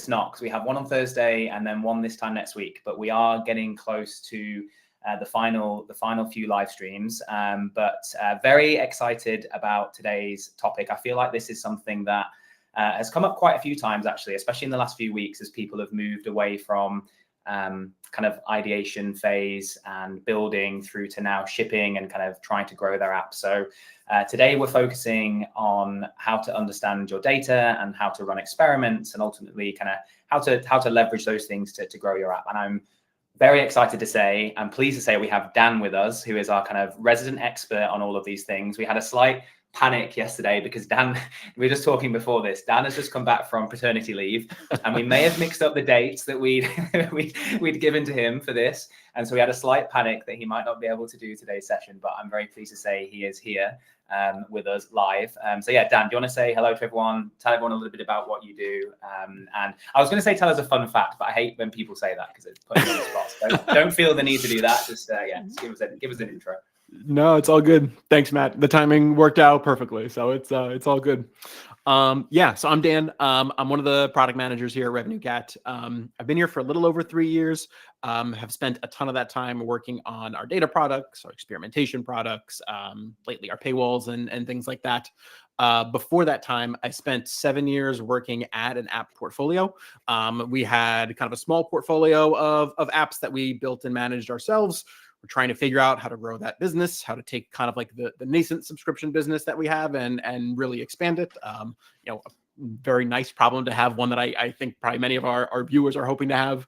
it's not, because we have one on Thursday and then one this time next week. But we are getting close to the final few live streams. But very excited about today's topic. I feel like this is something that has come up quite a few times, actually, especially in the last few weeks, as people have moved away from kind of ideation phase and building through to now shipping and kind of trying to grow their app. So today we're focusing on how to understand your data and how to run experiments, and ultimately kind of how to leverage those things to grow your app. And I'm very excited to say, I'm pleased to say, we have Dan with us, who is our kind of resident expert on all of these things. We had a slight panic yesterday because Dan, we were just talking before this, Dan has just come back from paternity leave, and we may have mixed up the dates that we'd given to him for this. And so we had a slight panic that he might not be able to do today's session, but I'm very pleased to say he is here with us live. So yeah, Dan, do you want to say hello to everyone? Tell everyone a little bit about what you do. And I was going to say, tell us a fun fact, but I hate when people say that because it's putting you on the spot. So don't feel the need to do that. Just just give us an intro. No, it's all good. Thanks, Matt. The timing worked out perfectly, so it's all good. So I'm Dan. I'm one of the product managers here at RevenueCat. I've been here for a little over 3 years. Have spent a ton of that time working on our data products, our experimentation products, lately our paywalls and things like that. Before that time, I spent 7 years working at an app portfolio. We had kind of a small portfolio of apps that we built and managed ourselves. We're trying to figure out how to grow that business, how to take kind of like the nascent subscription business that we have and really expand it. A very nice problem to have, one that I think probably many of our viewers are hoping to have.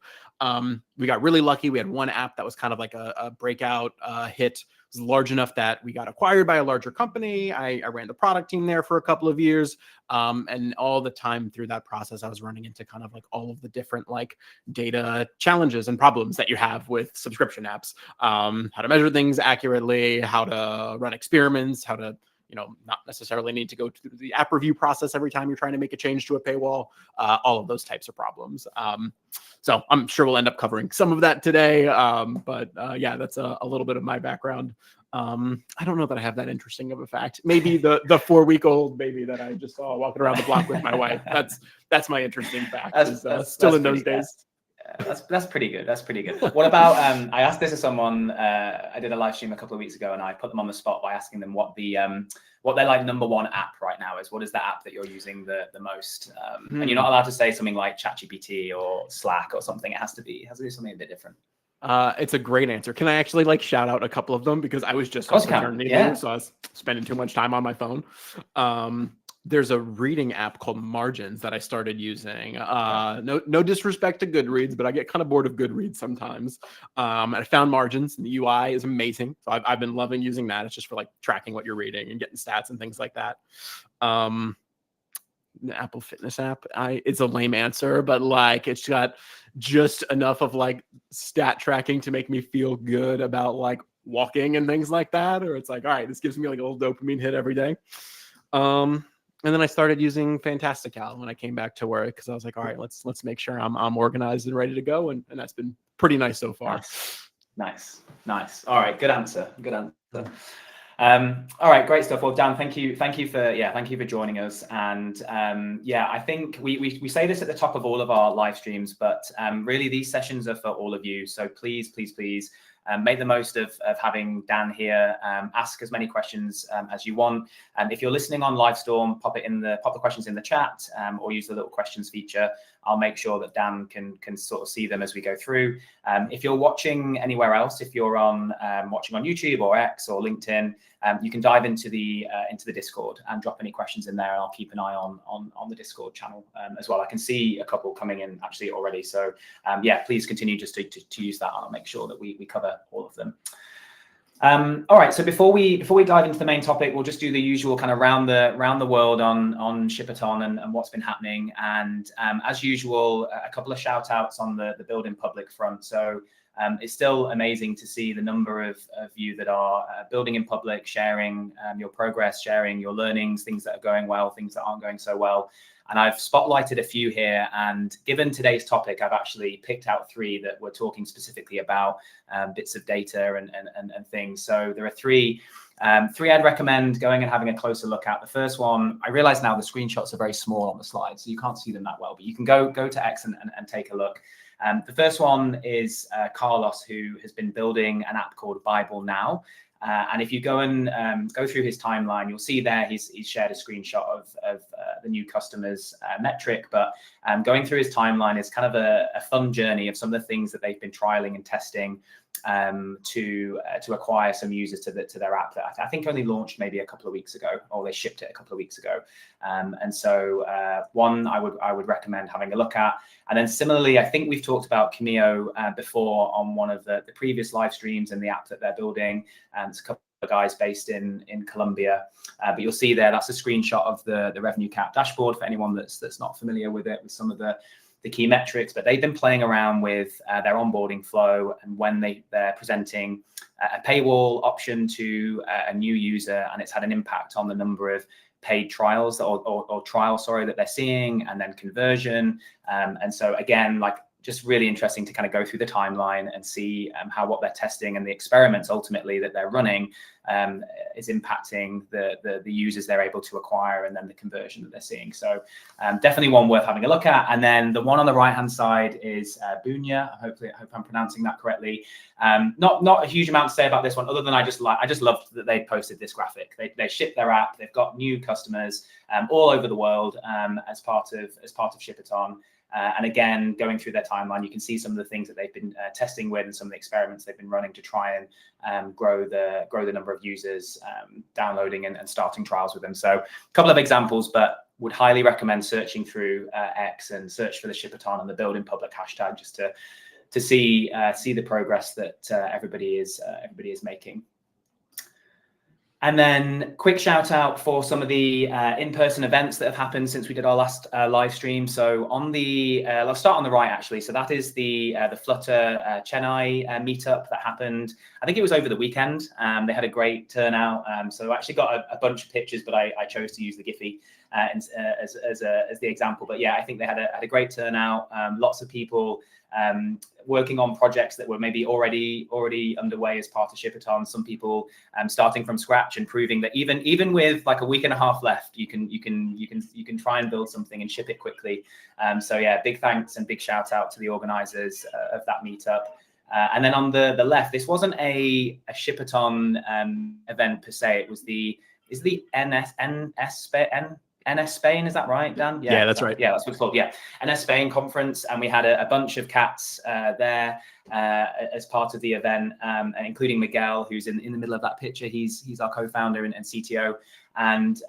We got really lucky. We had one app that was kind of like a breakout hit. It was large enough that we got acquired by a larger company. I ran the product team there for a couple of years. And all the time through that process, I was running into kind of like all of the different like data challenges and problems that you have with subscription apps. How to measure things accurately, how to run experiments, how to not necessarily need to go through the app review process every time you're trying to make a change to a paywall, all of those types of problems. So I'm sure we'll end up covering some of that today. But that's a little bit of my background. I don't know that I have that interesting of a fact. Maybe the 4-week-old baby that I just saw walking around the block with my wife. That's my interesting fact. That's still in those days. That's pretty good. That's pretty good. What about, I asked this to someone, I did a live stream a couple of weeks ago, and I put them on the spot by asking them what their like number one app right now is. What is the app that you're using the most? And you're not allowed to say something like ChatGPT or Slack or something. It has to be something a bit different. It's a great answer. Can I actually like shout out a couple of them, because I was just on paternity leave, so I was spending too much time on my phone. There's a reading app called Margins that I started using. No disrespect to Goodreads, but I get kind of bored of Goodreads sometimes. I found Margins, and the UI is amazing. So I've been loving using that. It's just for like tracking what you're reading and getting stats and things like that. The Apple Fitness app, it's a lame answer, but like it's got just enough of like stat tracking to make me feel good about like walking and things like that. Or it's like, all right, this gives me like a little dopamine hit every day. And then I started using Fantastical when I came back to work, because I was like, all right, let's make sure I'm organized and ready to go. And that's been pretty nice so far. Nice. All right, good answer. All right, great stuff. Well, Dan, thank you for joining us. And I think we say this at the top of all of our live streams, but really these sessions are for all of you. So please make the most of having Dan here. Ask as many questions as you want. If you're listening on Livestorm, pop the questions in the chat, or use the little questions feature. I'll make sure that Dan can sort of see them as we go through. If you're watching anywhere else, if you're watching on YouTube or X or LinkedIn, you can dive into the Discord and drop any questions in there, and I'll keep an eye on the Discord channel as well. I can see a couple coming in actually already. So please continue just to use that. I'll make sure that we cover all of them. All right, so before we dive into the main topic, we'll just do the usual kind of round the world on Shipaton and what's been happening. And as usual, a couple of shout outs on the build in public front. So it's still amazing to see the number of you that are building in public, sharing your progress, sharing your learnings, things that are going well, things that aren't going so well. And I've spotlighted a few here, and given today's topic, I've actually picked out 3 that we're talking specifically about bits of data and things. So there are 3 Three I'd recommend going and having a closer look at. The first one, I realize now the screenshots are very small on the slide, so you can't see them that well, but you can go to X and take a look. The first one is Carlos, who has been building an app called Bible Now. And if you go and go through his timeline, you'll see there he's shared a screenshot of the new customers metric. But going through his timeline is kind of a fun journey of some of the things that they've been trialing and testing to acquire some users to their app that I think only launched maybe a couple of weeks ago, or they shipped it a couple of weeks ago. And so one I would recommend having a look at. And then similarly, I think we've talked about Cameo before on one of the previous live streams and the app that they're building. It's a couple of guys based in Colombia, but you'll see there that's a screenshot of the RevenueCat dashboard for anyone that's not familiar with it, with some of the key metrics. But they've been playing around with their onboarding flow, and when they're presenting a paywall option to a new user, and it's had an impact on the number of paid trials or trials, that they're seeing, and then conversion. And so again, like, just really interesting to kind of go through the timeline and see how what they're testing and the experiments ultimately that they're running is impacting the users they're able to acquire, and then the conversion that they're seeing. So definitely one worth having a look at. And then the one on the right hand side is Bunya. I hope I'm pronouncing that correctly. Not a huge amount to say about this one, other than I just loved that they posted this graphic. They shipped their app. They've got new customers all over the world as part of Shipaton. And again, going through their timeline, you can see some of the things that they've been testing with, and some of the experiments they've been running to try and grow the number of users downloading and starting trials with them. So a couple of examples, but would highly recommend searching through X and search for the Shipaton and the build in public hashtag, just to see the progress that everybody is making. And then quick shout out for some of the in-person events that have happened since we did our last live stream. So on the, let's start on the right actually. So that is the Flutter Chennai meetup that happened. I think it was over the weekend. They had a great turnout. So I actually got a bunch of pictures, but I chose to use the Giphy as the example. But yeah, I think they had a great turnout. Lots of people working on projects that were maybe already underway as part of Shipaton. Some people starting from scratch and proving that even with like a week and a half left, you can try and build something and ship it quickly. So yeah, big thanks and big shout out to the organizers of that meetup. And then on the left, this wasn't a Shipaton event per se. It was the NS Spain, is that right, Dan? Yeah, that's right. Yeah, that's what it's called. Yeah, NS Spain conference, and we had a bunch of cats there as part of the event, including Miguel, who's in the middle of that picture. He's our co-founder and CTO. And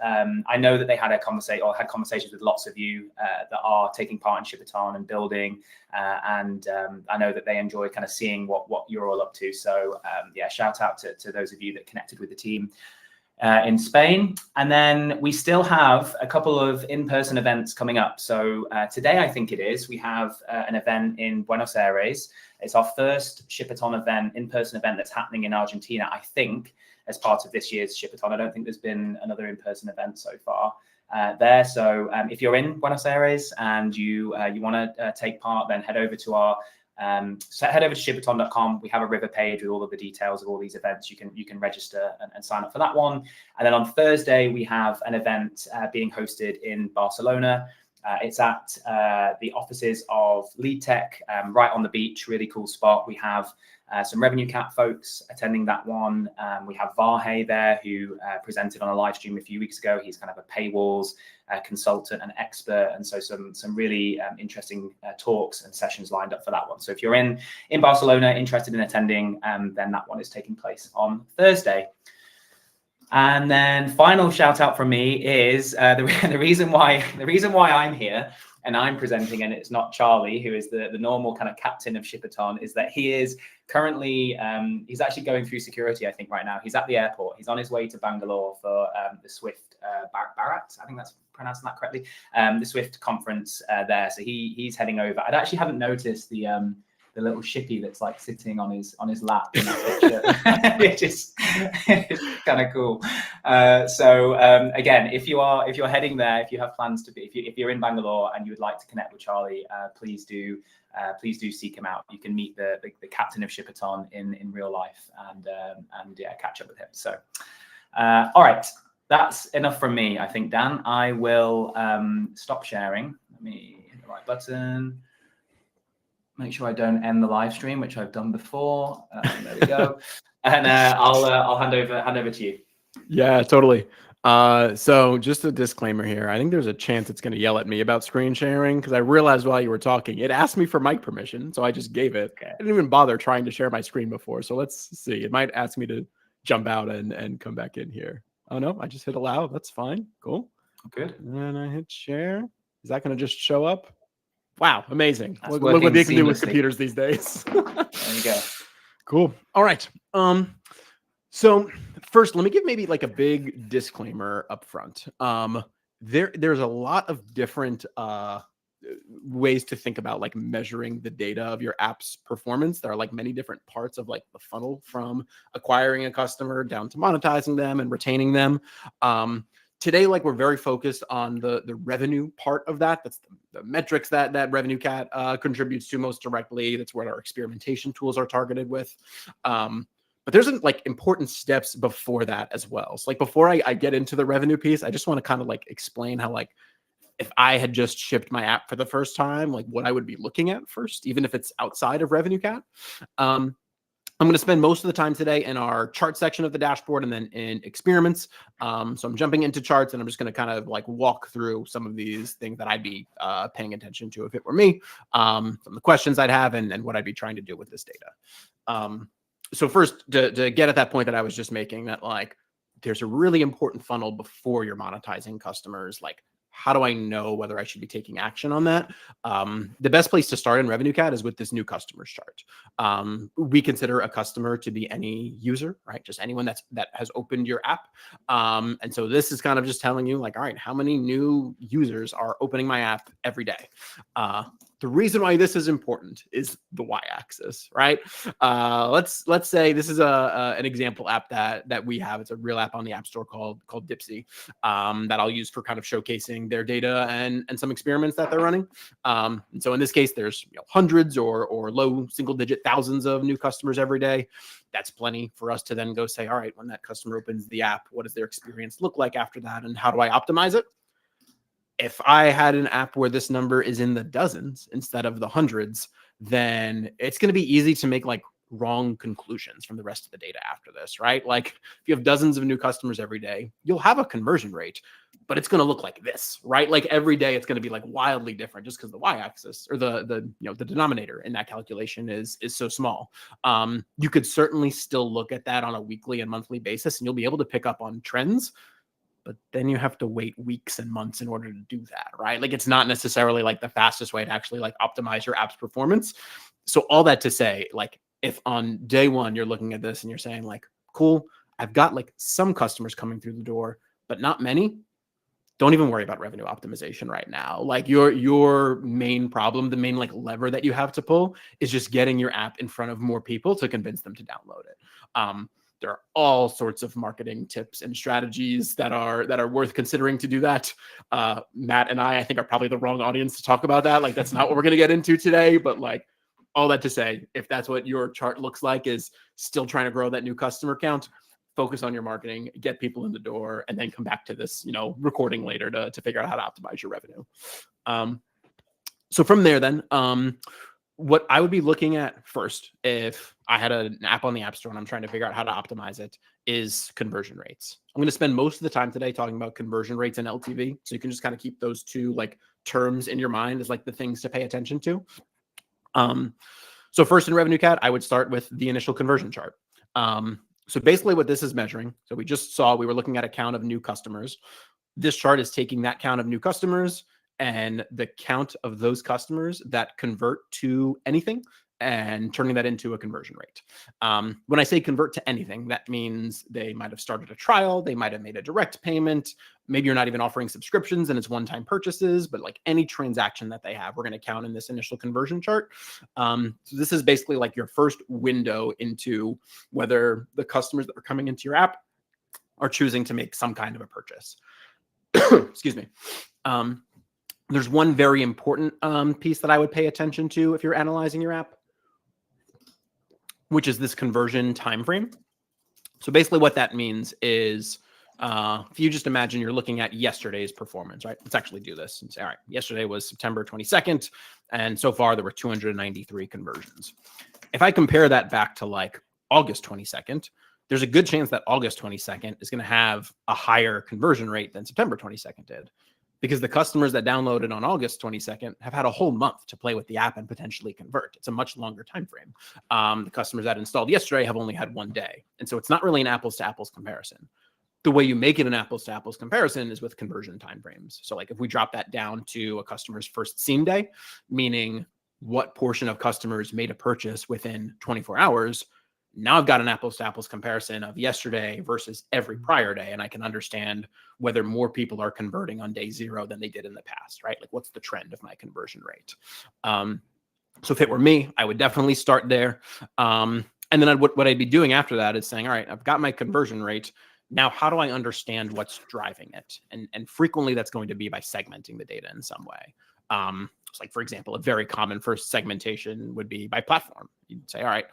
I know that they had had conversations with lots of you that are taking part in Shipaton and building, and I know that they enjoy kind of seeing what you're all up to. So yeah, shout out to those of you that connected with the team in Spain. And then we still have a couple of in-person events coming up. So today, I think it is, we have an event in Buenos Aires. It's our first Shipaton event, in-person event that's happening in Argentina, I think, as part of this year's Shipaton. I don't think there's been another in-person event so far there. So if you're in Buenos Aires and you want to take part, then head over to our head over to shipaton.com. We have a River page with all of the details of all these events. You can register and sign up for that one. And then on Thursday, we have an event being hosted in Barcelona. It's at the offices of Lead Tech, right on the beach, really cool spot. We have some RevenueCat folks attending that one. We have Varhe there, who presented on a live stream a few weeks ago. He's kind of a paywalls consultant and expert, and so some really interesting talks and sessions lined up for that one. So if you're in Barcelona, interested in attending, then that one is taking place on Thursday. And then final shout out from me is the reason why I'm here and I'm presenting, and it's not Charlie, who is the normal kind of captain of Shipaton, is that he is currently, he's actually going through security, I think, right now. He's at the airport. He's on his way to Bangalore for the Swift Bharat, I think that's pronouncing that correctly, the Swift conference there. So he's heading over. I actually haven't noticed the little shippy that's like sitting on his lap in that picture, which is kind of cool. So again, if you're heading there, if you have plans to be, if you're in Bangalore and you would like to connect with Charlie, please do seek him out. You can meet the captain of Shipaton in real life and yeah, catch up with him. So All right, that's enough from me, I think, Dan. I will stop sharing. Let me hit the right button. Make sure I don't end the live stream, which I've done before. There we go. And I'll hand over to you. Yeah, totally. So just a disclaimer here. I think there's a chance it's going to yell at me about screen sharing because I realized while you were talking, it asked me for mic permission, so I just gave it. Okay. I didn't even bother trying to share my screen before. So let's see. It might ask me to jump out and come back in here. Oh no, I just hit allow. That's fine. Cool. Good. And I hit share. Is that going to just show up? Wow, amazing. Look what they can do with computers these days. There you go. Cool. All right. So first, let me give maybe like a big disclaimer up front. There's a lot of different ways to think about like measuring the data of your app's performance. There are like many different parts of like the funnel, from acquiring a customer down to monetizing them and retaining them. Today, like, we're very focused on the revenue part of that. That's the metrics that RevenueCat contributes to most directly. That's what our experimentation tools are targeted with. But there's like important steps before that as well. So like before I get into the revenue piece, I just want to kind of like explain how, like, if I had just shipped my app for the first time, like what I would be looking at first, even if it's outside of RevenueCat. I'm going to spend most of the time today in our chart section of the dashboard and then in experiments. So I'm jumping into charts, and I'm just going to kind of like walk through some of these things that I'd be paying attention to if it were me, some of the questions I'd have, and what I'd be trying to do with this data. So first, to get at that point that I was just making, that like there's a really important funnel before you're monetizing customers. Like, how do I know whether I should be taking action on that? The best place to start in RevenueCat is with this new customers chart. We consider a customer to be any user, right? Just anyone that has opened your app. And so this is kind of just telling you, like, all right, how many new users are opening my app every day? The reason why this is important is the y-axis, right? Let's say this is an example app that we have. It's a real app on the App Store called Dipsy, that I'll use for kind of showcasing their data and some experiments that they're running. And so in this case, there's hundreds or low single-digit thousands of new customers every day. That's plenty for us to then go say, all right, when that customer opens the app, what does their experience look like after that, and how do I optimize it? If I had an app where this number is in the dozens instead of the hundreds, then it's going to be easy to make like wrong conclusions from the rest of the data after this, right? Like if you have dozens of new customers every day, you'll have a conversion rate, but it's going to look like this, right? Like every day it's going to be like wildly different just because the y-axis or the denominator in that calculation is so small. You could certainly still look at that on a weekly and monthly basis, and you'll be able to pick up on trends. But then you have to wait weeks and months in order to do that, right? Like it's not necessarily like the fastest way to actually like optimize your app's performance. So all that to say, like if on day one you're looking at this and you're saying like, cool, I've got like some customers coming through the door, but not many, don't even worry about revenue optimization right now. Like your main problem, the main like lever that you have to pull is just getting your app in front of more people to convince them to download it. There are all sorts of marketing tips and strategies that are worth considering to do that. Matt and I think, are probably the wrong audience to talk about that. Like, that's not what we're going to get into today. But like, all that to say, if that's what your chart looks like, is still trying to grow that new customer count, focus on your marketing, get people in the door, and then come back to this, recording later to figure out how to optimize your revenue. So from there, then, what I would be looking at first, if I had an app on the App Store and I'm trying to figure out how to optimize it, is conversion rates. I'm going to spend most of the time today talking about conversion rates and LTV. So you can just kind of keep those two like terms in your mind as like the things to pay attention to. So first in RevenueCat, I would start with the initial conversion chart. So basically what this is measuring, so we just saw, we were looking at a count of new customers. This chart is taking that count of new customers and the count of those customers that convert to anything and turning that into a conversion rate. When I say convert to anything, that means they might have started a trial, they might have made a direct payment, maybe you're not even offering subscriptions and it's one-time purchases, but like any transaction that they have, we're going to count in this initial conversion chart. So this is basically like your first window into whether the customers that are coming into your app are choosing to make some kind of a purchase. Excuse me. There's one very important piece that I would pay attention to if you're analyzing your app, which is this conversion time frame. So basically what that means is, if you just imagine you're looking at yesterday's performance, right? Let's actually do this and say, all right, yesterday was September 22nd. And so far there were 293 conversions. If I compare that back to like August 22nd, there's a good chance that August 22nd is going to have a higher conversion rate than September 22nd did, because the customers that downloaded on August 22nd have had a whole month to play with the app and potentially convert. It's a much longer time frame. The customers that installed yesterday have only had one day. And so it's not really an apples to apples comparison. The way you make it an apples to apples comparison is with conversion timeframes. So like if we drop that down to a customer's first seen day, meaning what portion of customers made a purchase within 24 hours, now I've got an apples to apples comparison of yesterday versus every prior day. And I can understand whether more people are converting on day 0 than they did in the past, right? Like what's the trend of my conversion rate? So if it were me, I would definitely start there. And then what I'd be doing after that is saying, all right, I've got my conversion rate. Now, how do I understand what's driving it? And frequently that's going to be by segmenting the data in some way. So like, for example, a very common first segmentation would be by platform. You'd say, all right,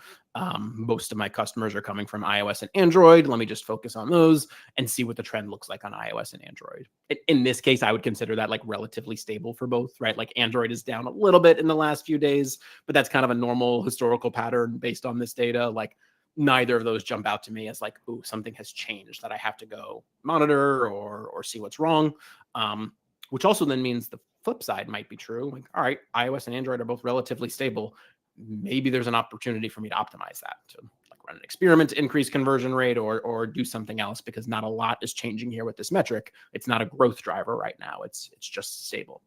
most of my customers are coming from iOS and Android. Let me just focus on those and see what the trend looks like on iOS and Android. In this case, I would consider that like relatively stable for both, right? Like Android is down a little bit in the last few days, but that's kind of a normal historical pattern based on this data. Like neither of those jump out to me as like, ooh, something has changed that I have to go monitor or see what's wrong. Which also then means the flip side might be true. Like, all right, iOS and Android are both relatively stable. Maybe there's an opportunity for me to optimize that, to like run an experiment to increase conversion rate or do something else, because not a lot is changing here with this metric. It's not a growth driver right now. It's just stable.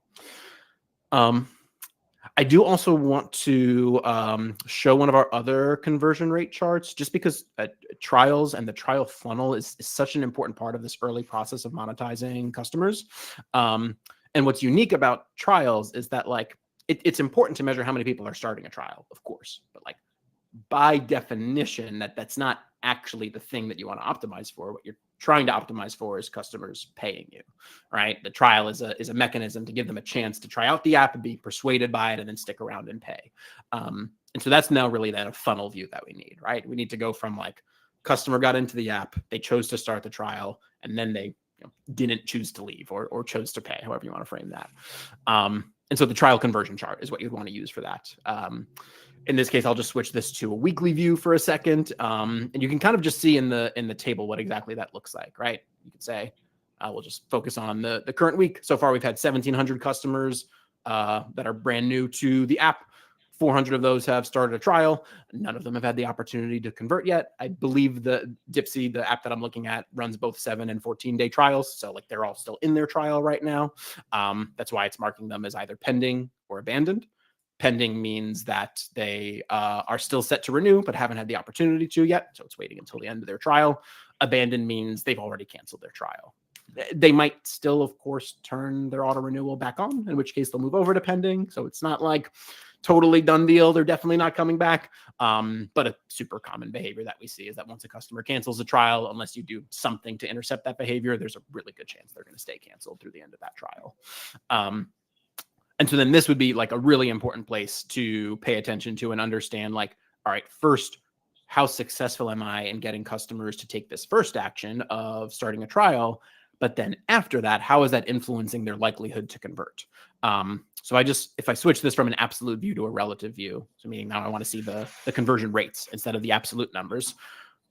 I do also want to show one of our other conversion rate charts, just because trials and the trial funnel is such an important part of this early process of monetizing customers. And what's unique about trials is that like it's important to measure how many people are starting a trial, of course, but like by definition, that's not actually the thing that you want to optimize for. What you're trying to optimize for is customers paying you, right? The trial is a mechanism to give them a chance to try out the app and be persuaded by it and then stick around and pay. And so that's now really that a funnel view that we need, right? We need to go from like customer got into the app, they chose to start the trial, and then they didn't choose to leave or chose to pay, however you want to frame that. And so the trial conversion chart is what you'd want to use for that. In this case, I'll just switch this to a weekly view for a second. And you can kind of just see in the table what exactly that looks like, right? You could say, we'll just focus on the current week. So far, we've had 1,700 customers that are brand new to the app. 400 of those have started a trial. None of them have had the opportunity to convert yet. I believe the Dipsy, the app that I'm looking at, runs both 7 and 14-day trials. So like they're all still in their trial right now. That's why it's marking them as either pending or abandoned. Pending means that they are still set to renew, but haven't had the opportunity to yet. So it's waiting until the end of their trial. Abandoned means they've already canceled their trial. They might still, of course, turn their auto renewal back on, in which case they'll move over to pending. So it's not like totally done deal. They're definitely not coming back. But a super common behavior that we see is that once a customer cancels a trial, unless you do something to intercept that behavior, there's a really good chance they're going to stay canceled through the end of that trial. And so then this would be like a really important place to pay attention to and understand, like, all right, first, how successful am I in getting customers to take this first action of starting a trial? But then after that, how is that influencing their likelihood to convert? So if I switch this from an absolute view to a relative view, so meaning now I want to see the conversion rates instead of the absolute numbers.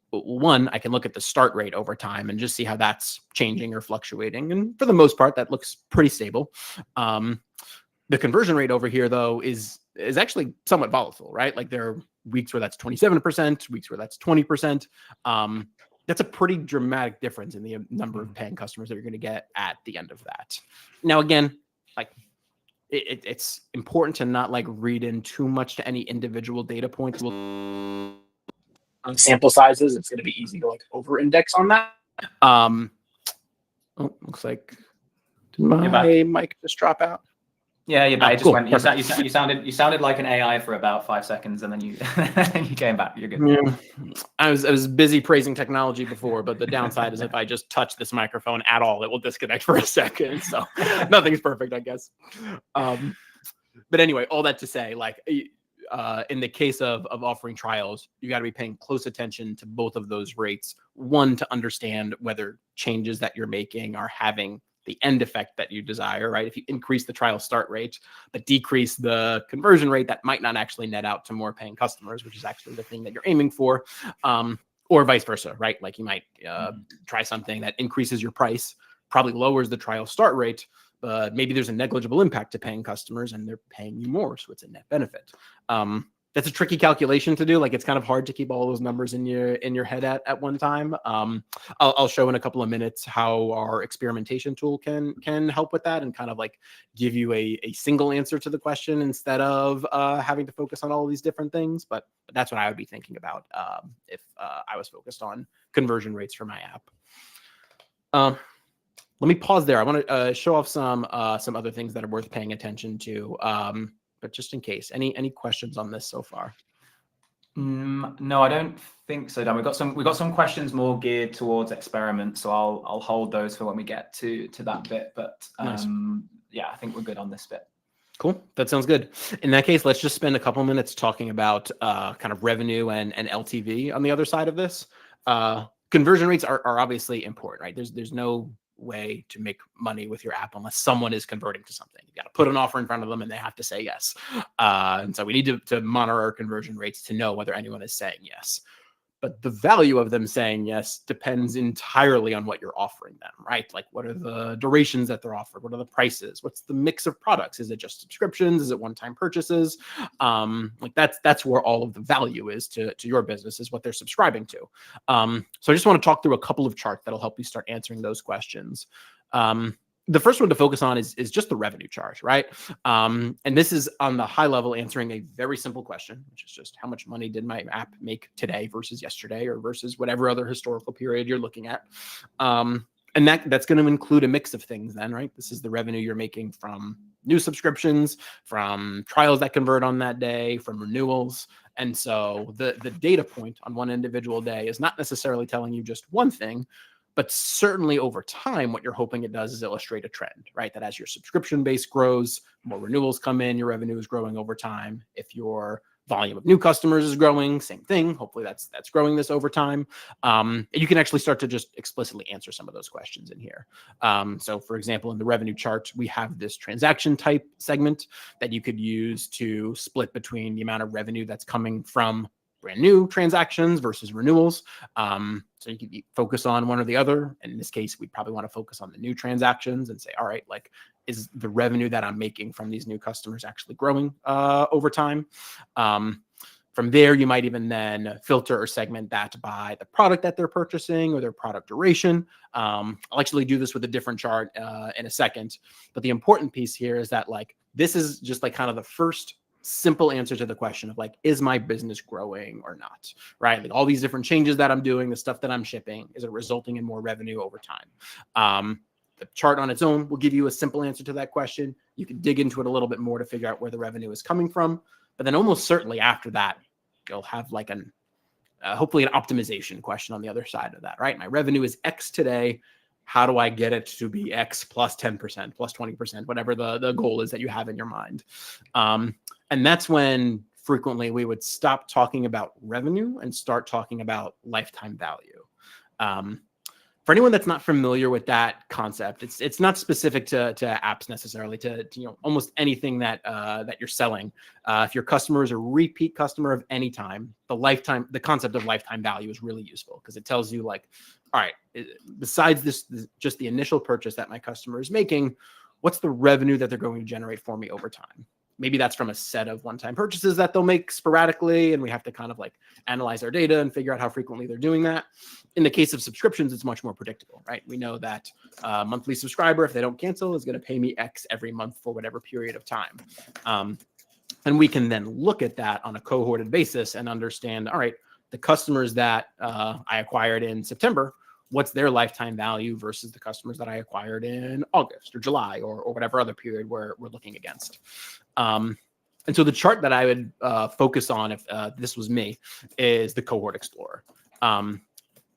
One, I can look at the start rate over time and just see how that's changing or fluctuating. And for the most part, that looks pretty stable. The conversion rate over here, though, is actually somewhat volatile, right? Like there are weeks where that's 27%, weeks where that's 20%. That's a pretty dramatic difference in the number of paying customers that you're going to get at the end of that. Now, again, like it's important to not like read in too much to any individual data points. On sample sizes, it's going to be easy to like over-index on that. Looks like did my mic just drop out? Yeah, you're back. Cool. You sounded like an AI for about 5 seconds, and then you you came back. You're good. Yeah. I was busy praising technology before, but the downside is if I just touch this microphone at all, it will disconnect for a second. So nothing's perfect, I guess. But anyway, all that to say, like in the case of offering trials, you got to be paying close attention to both of those rates. One, to understand whether changes that you're making are having the end effect that you desire, right? If you increase the trial start rate, but decrease the conversion rate, that might not actually net out to more paying customers, which is actually the thing that you're aiming for. Or vice versa, right? Like you might try something that increases your price, probably lowers the trial start rate, but maybe there's a negligible impact to paying customers and they're paying you more. So it's a net benefit. That's a tricky calculation to do. Like it's kind of hard to keep all those numbers in your head at one time. I'll show in a couple of minutes how our experimentation tool can help with that and kind of like give you a single answer to the question instead of having to focus on all these different things. But that's what I would be thinking about if I was focused on conversion rates for my app. Let me pause there. I want to show off some other things that are worth paying attention to. But just in case, any questions on this so far? No, I don't think so, Dan. We've got some questions more geared towards experiments, so I'll hold those for when we get to that bit. But nice. Yeah, I think we're good on this bit. Cool. That sounds good. In that case, let's just spend a couple minutes talking about kind of revenue and LTV on the other side of this. Conversion rates are obviously important, right? There's no way to make money with your app unless someone is converting to something. You got to put an offer in front of them and they have to say yes. And so we need to monitor our conversion rates to know whether anyone is saying yes. But the value of them saying yes depends entirely on what you're offering them, right? Like what are the durations that they're offered? What are the prices? What's the mix of products? Is it just subscriptions? Is it one-time purchases? Like that's where all of the value is to your business, is what they're subscribing to. So I just want to talk through a couple of charts that'll help you start answering those questions. The first one to focus on is just the revenue chart, right? And this is on the high level answering a very simple question, which is just how much money did my app make today versus yesterday or versus whatever other historical period you're looking at. And that's going to include a mix of things then, right? This is the revenue you're making from new subscriptions, from trials that convert on that day, from renewals. And so the data point on one individual day is not necessarily telling you just one thing, but certainly over time, what you're hoping it does is illustrate a trend, right? That as your subscription base grows, more renewals come in, your revenue is growing over time. If your volume of new customers is growing, same thing. Hopefully that's growing this over time. You can actually start to just explicitly answer some of those questions in here. So for example, in the revenue chart, we have this transaction type segment that you could use to split between the amount of revenue that's coming from brand new transactions versus renewals. So you can focus on one or the other. And in this case, we'd probably want to focus on the new transactions and say, all right, like, is the revenue that I'm making from these new customers actually growing over time? From there, you might even then filter or segment that by the product that they're purchasing or their product duration. I'll actually do this with a different chart in a second. But the important piece here is that like, this is just like kind of the first simple answer to the question of like, is my business growing or not, right? Like all these different changes that I'm doing, the stuff that I'm shipping, is it resulting in more revenue over time? The chart on its own will give you a simple answer to that question. You can dig into it a little bit more to figure out where the revenue is coming from. But then almost certainly after that, you'll have like hopefully an optimization question on the other side of that, right? My revenue is X today. How do I get it to be X plus 10%, plus 20%, whatever the goal is that you have in your mind? And that's when frequently we would stop talking about revenue and start talking about lifetime value. For anyone that's not familiar with that concept, it's not specific to apps necessarily, to almost anything that you're selling. If your customer is a repeat customer of any time, the concept of lifetime value is really useful because it tells you like, all right, besides this, just the initial purchase that my customer is making, what's the revenue that they're going to generate for me over time? Maybe that's from a set of one-time purchases that they'll make sporadically, and we have to kind of like analyze our data and figure out how frequently they're doing that. In the case of subscriptions, it's much more predictable, right? We know that a monthly subscriber, if they don't cancel, is going to pay me X every month for whatever period of time. And we can then look at that on a cohorted basis and understand, all right, the customers that I acquired in September, what's their lifetime value versus the customers that I acquired in August or July or whatever other period we're looking against. And so the chart that I would focus on if this was me is the Cohort Explorer.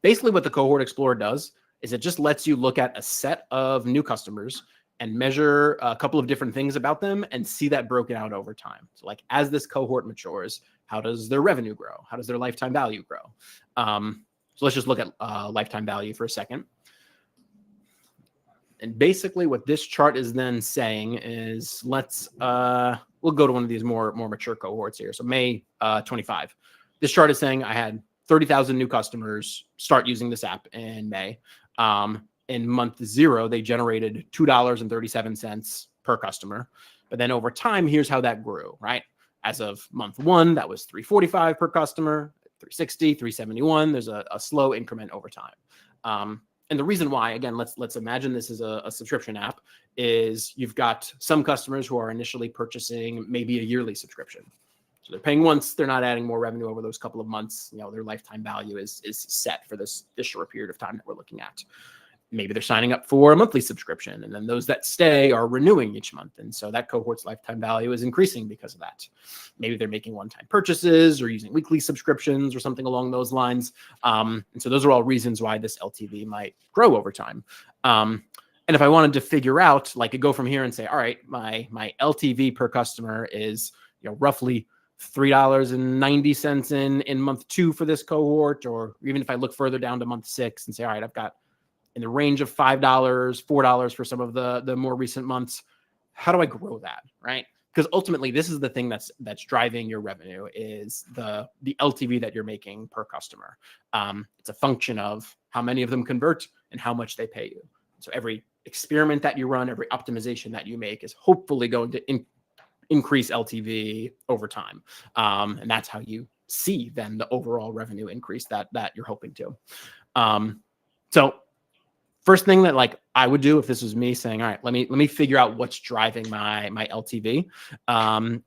Basically what the Cohort Explorer does is it just lets you look at a set of new customers and measure a couple of different things about them and see that broken out over time. So like as this cohort matures, how does their revenue grow? How does their lifetime value grow? So let's just look at lifetime value for a second. And basically what this chart is then saying is we'll go to one of these more mature cohorts here. So May 25. This chart is saying I had 30,000 new customers start using this app in May. In month 0, they generated $2.37 per customer. But then over time, here's how that grew, right? As of month 1, that was $3.45 per customer, $3.60, $3.71. There's a slow increment over time. And the reason why, again, let's imagine this is a subscription app, is you've got some customers who are initially purchasing maybe a yearly subscription. So they're paying once, they're not adding more revenue over those couple of months. You know, their lifetime value is set for this short period of time that we're looking at. Maybe they're signing up for a monthly subscription, and then those that stay are renewing each month. And so that cohort's lifetime value is increasing because of that. Maybe they're making one-time purchases or using weekly subscriptions or something along those lines. And so those are all reasons why this LTV might grow over time. And if I wanted to figure out, like, go from here and say, all right, my LTV per customer is, you know, roughly $3.90 in month 2 for this cohort, or even if I look further down to month 6 and say, all right, I've got in the range of $5, $4 for some of the more recent months. How do I grow that, right? Because ultimately, this is the thing that's driving your revenue, is the LTV that you're making per customer. It's a function of how many of them convert and how much they pay you. So every experiment that you run, every optimization that you make is hopefully going to increase LTV over time. And that's how you see then the overall revenue increase that you're hoping to. So first thing that like I would do if this was me saying, all right, let me figure out what's driving my LTV,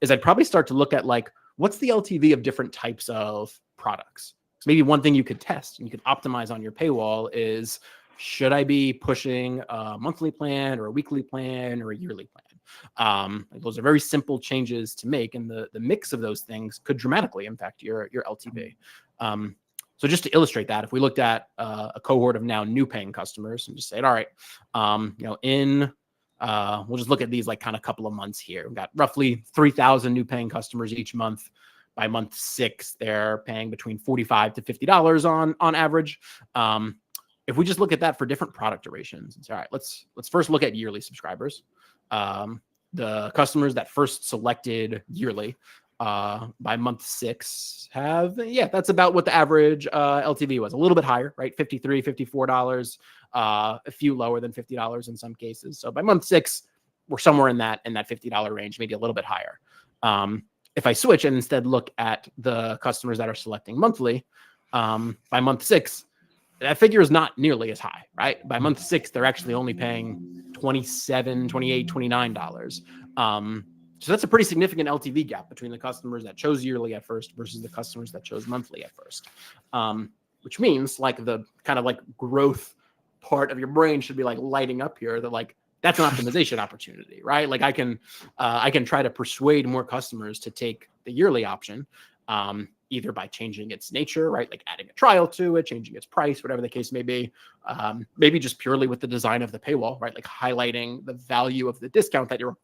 is I'd probably start to look at like, what's the LTV of different types of products? So maybe one thing you could test and you could optimize on your paywall is, should I be pushing a monthly plan or a weekly plan or a yearly plan? Those are very simple changes to make, and the mix of those things could dramatically impact your LTV. So just to illustrate that, if we looked at a cohort of now new paying customers and just said, all right, we'll just look at these like kind of couple of months here. We've got roughly 3,000 new paying customers each month. By month 6, they're paying between $45 to $50 on average. If we just look at that for different product durations and say, all right, let's first look at yearly subscribers. The customers that first selected yearly, by month 6 that's about what the average LTV was. A little bit higher, right? $53, $54, a few lower than $50 in some cases. So by month 6, we're somewhere in that $50 range, maybe a little bit higher. If I switch and instead look at the customers that are selecting monthly, by month 6, that figure is not nearly as high, right? By month 6, they're actually only paying $27, $28, $29. So that's a pretty significant LTV gap between the customers that chose yearly at first versus the customers that chose monthly at first. Which means like the kind of like growth part of your brain should be like lighting up here, that like, that's an optimization opportunity, right? Like I can try to persuade more customers to take the yearly option, either by changing its nature, right? Like adding a trial to it, changing its price, whatever the case may be. Maybe just purely with the design of the paywall, right? Like highlighting the value of the discount that you're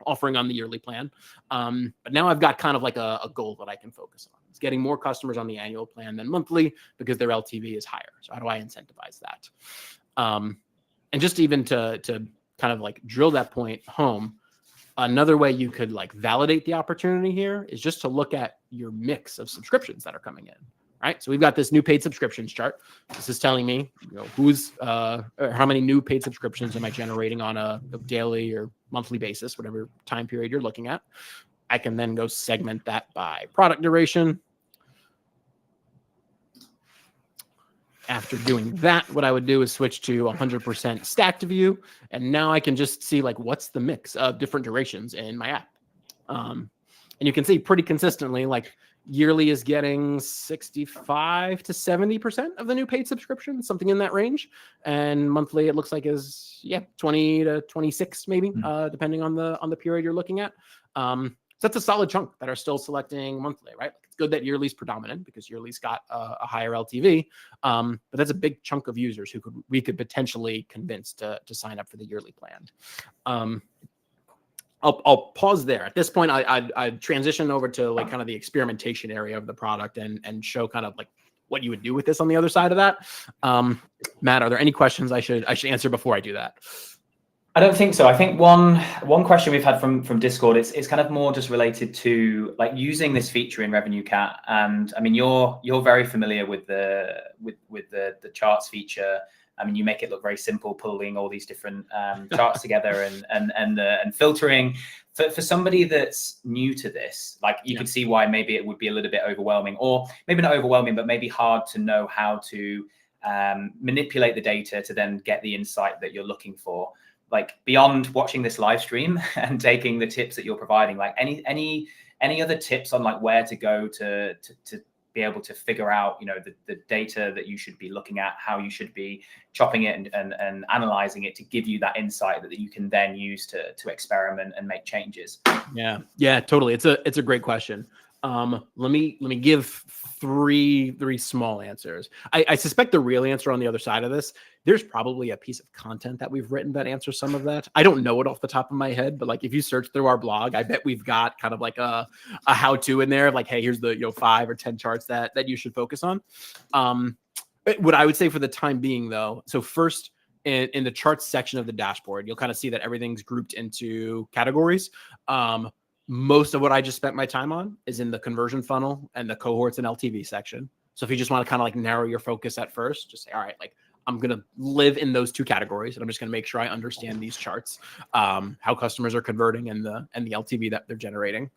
offering on the yearly plan. But now I've got kind of like a goal that I can focus on. It's getting more customers on the annual plan than monthly because their LTV is higher. So how do I incentivize that? And just even to kind of like drill that point home, another way you could like validate the opportunity here is just to look at your mix of subscriptions that are coming in, right? So we've got this new paid subscriptions chart. This is telling me, or how many new paid subscriptions am I generating on a daily or monthly basis, whatever time period you're looking at. I can then go segment that by product duration. After doing that, what I would do is switch to 100% stacked view. And now I can just see like, what's the mix of different durations in my app. And you can see pretty consistently, like yearly is getting 65 to 70% of the new paid subscriptions, something in that range. And monthly, it looks like is 20 to 26, maybe, depending on the period you're looking at. So that's a solid chunk that are still selecting monthly, right? It's good that yearly's predominant because yearly's got a higher LTV, but that's a big chunk of users who we could potentially convince to sign up for the yearly plan. I'll pause there. At this point, I'd transition over to like kind of the experimentation area of the product and show kind of like what you would do with this on the other side of that. Matt, are there any questions I should answer before I do that? I don't think so. I think one question we've had from Discord, it's kind of more just related to like using this feature in RevenueCat. And I mean, you're very familiar with the charts feature. I mean, you make it look very simple, pulling all these different charts together and filtering. For somebody that's new to this, like you can see why maybe it would be a little bit overwhelming, or maybe not overwhelming, but maybe hard to know how to manipulate the data to then get the insight that you're looking for. Like beyond watching this live stream and taking the tips that you're providing, like any other tips on like where to go to be able to figure out, you know, the data that you should be looking at, how you should be chopping it and analyzing it to give you that insight that you can then use to experiment and make changes. Yeah, totally. It's a great question. Let me give three small answers. I suspect the real answer on the other side of this, there's probably a piece of content that we've written that answers some of that. I don't know it off the top of my head, but like if you search through our blog, I bet we've got kind of like a how-to in there. Like, hey, here's the 5 or 10 charts that you should focus on. What I would say for the time being though, so first in the charts section of the dashboard, you'll kind of see that everything's grouped into categories. Most of what I just spent my time on is in the conversion funnel and the cohorts and LTV section. So if you just want to kind of like narrow your focus at first, just say, all right, like I'm going to live in those 2 categories and I'm just going to make sure I understand these charts, how customers are converting and the LTV that they're generating.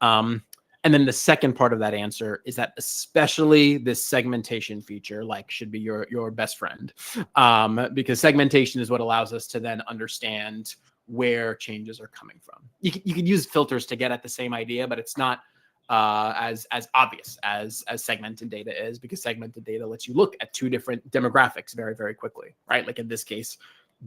And then the second part of that answer is that especially this segmentation feature, like should be your best friend, because segmentation is what allows us to then understand where changes are coming from. You could use filters to get at the same idea, but it's not as obvious as segmented data is, because segmented data lets you look at 2 different demographics very, very quickly, right? Like in this case,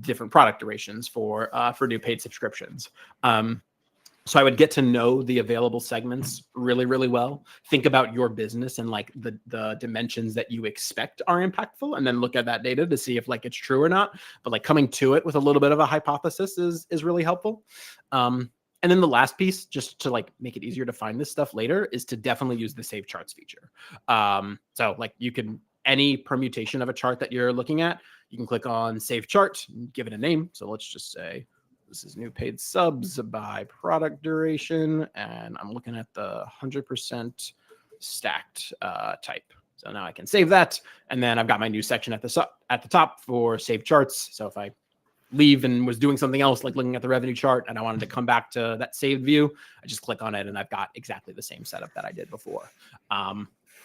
different product durations for new paid subscriptions. So I would get to know the available segments really, really well. Think about your business and like the dimensions that you expect are impactful, and then look at that data to see if like it's true or not. But like coming to it with a little bit of a hypothesis is really helpful. And then the last piece, just to like make it easier to find this stuff later, is to definitely use the save charts feature. So like you can, any permutation of a chart that you're looking at, you can click on save chart, and give it a name. So let's just say, this is new paid subs by product duration, and I'm looking at the 100% stacked type. So now I can save that, and then I've got my new section at the top for save charts. So if I leave and was doing something else, like looking at the revenue chart, and I wanted to come back to that saved view, I just click on it, and I've got exactly the same setup that I did before.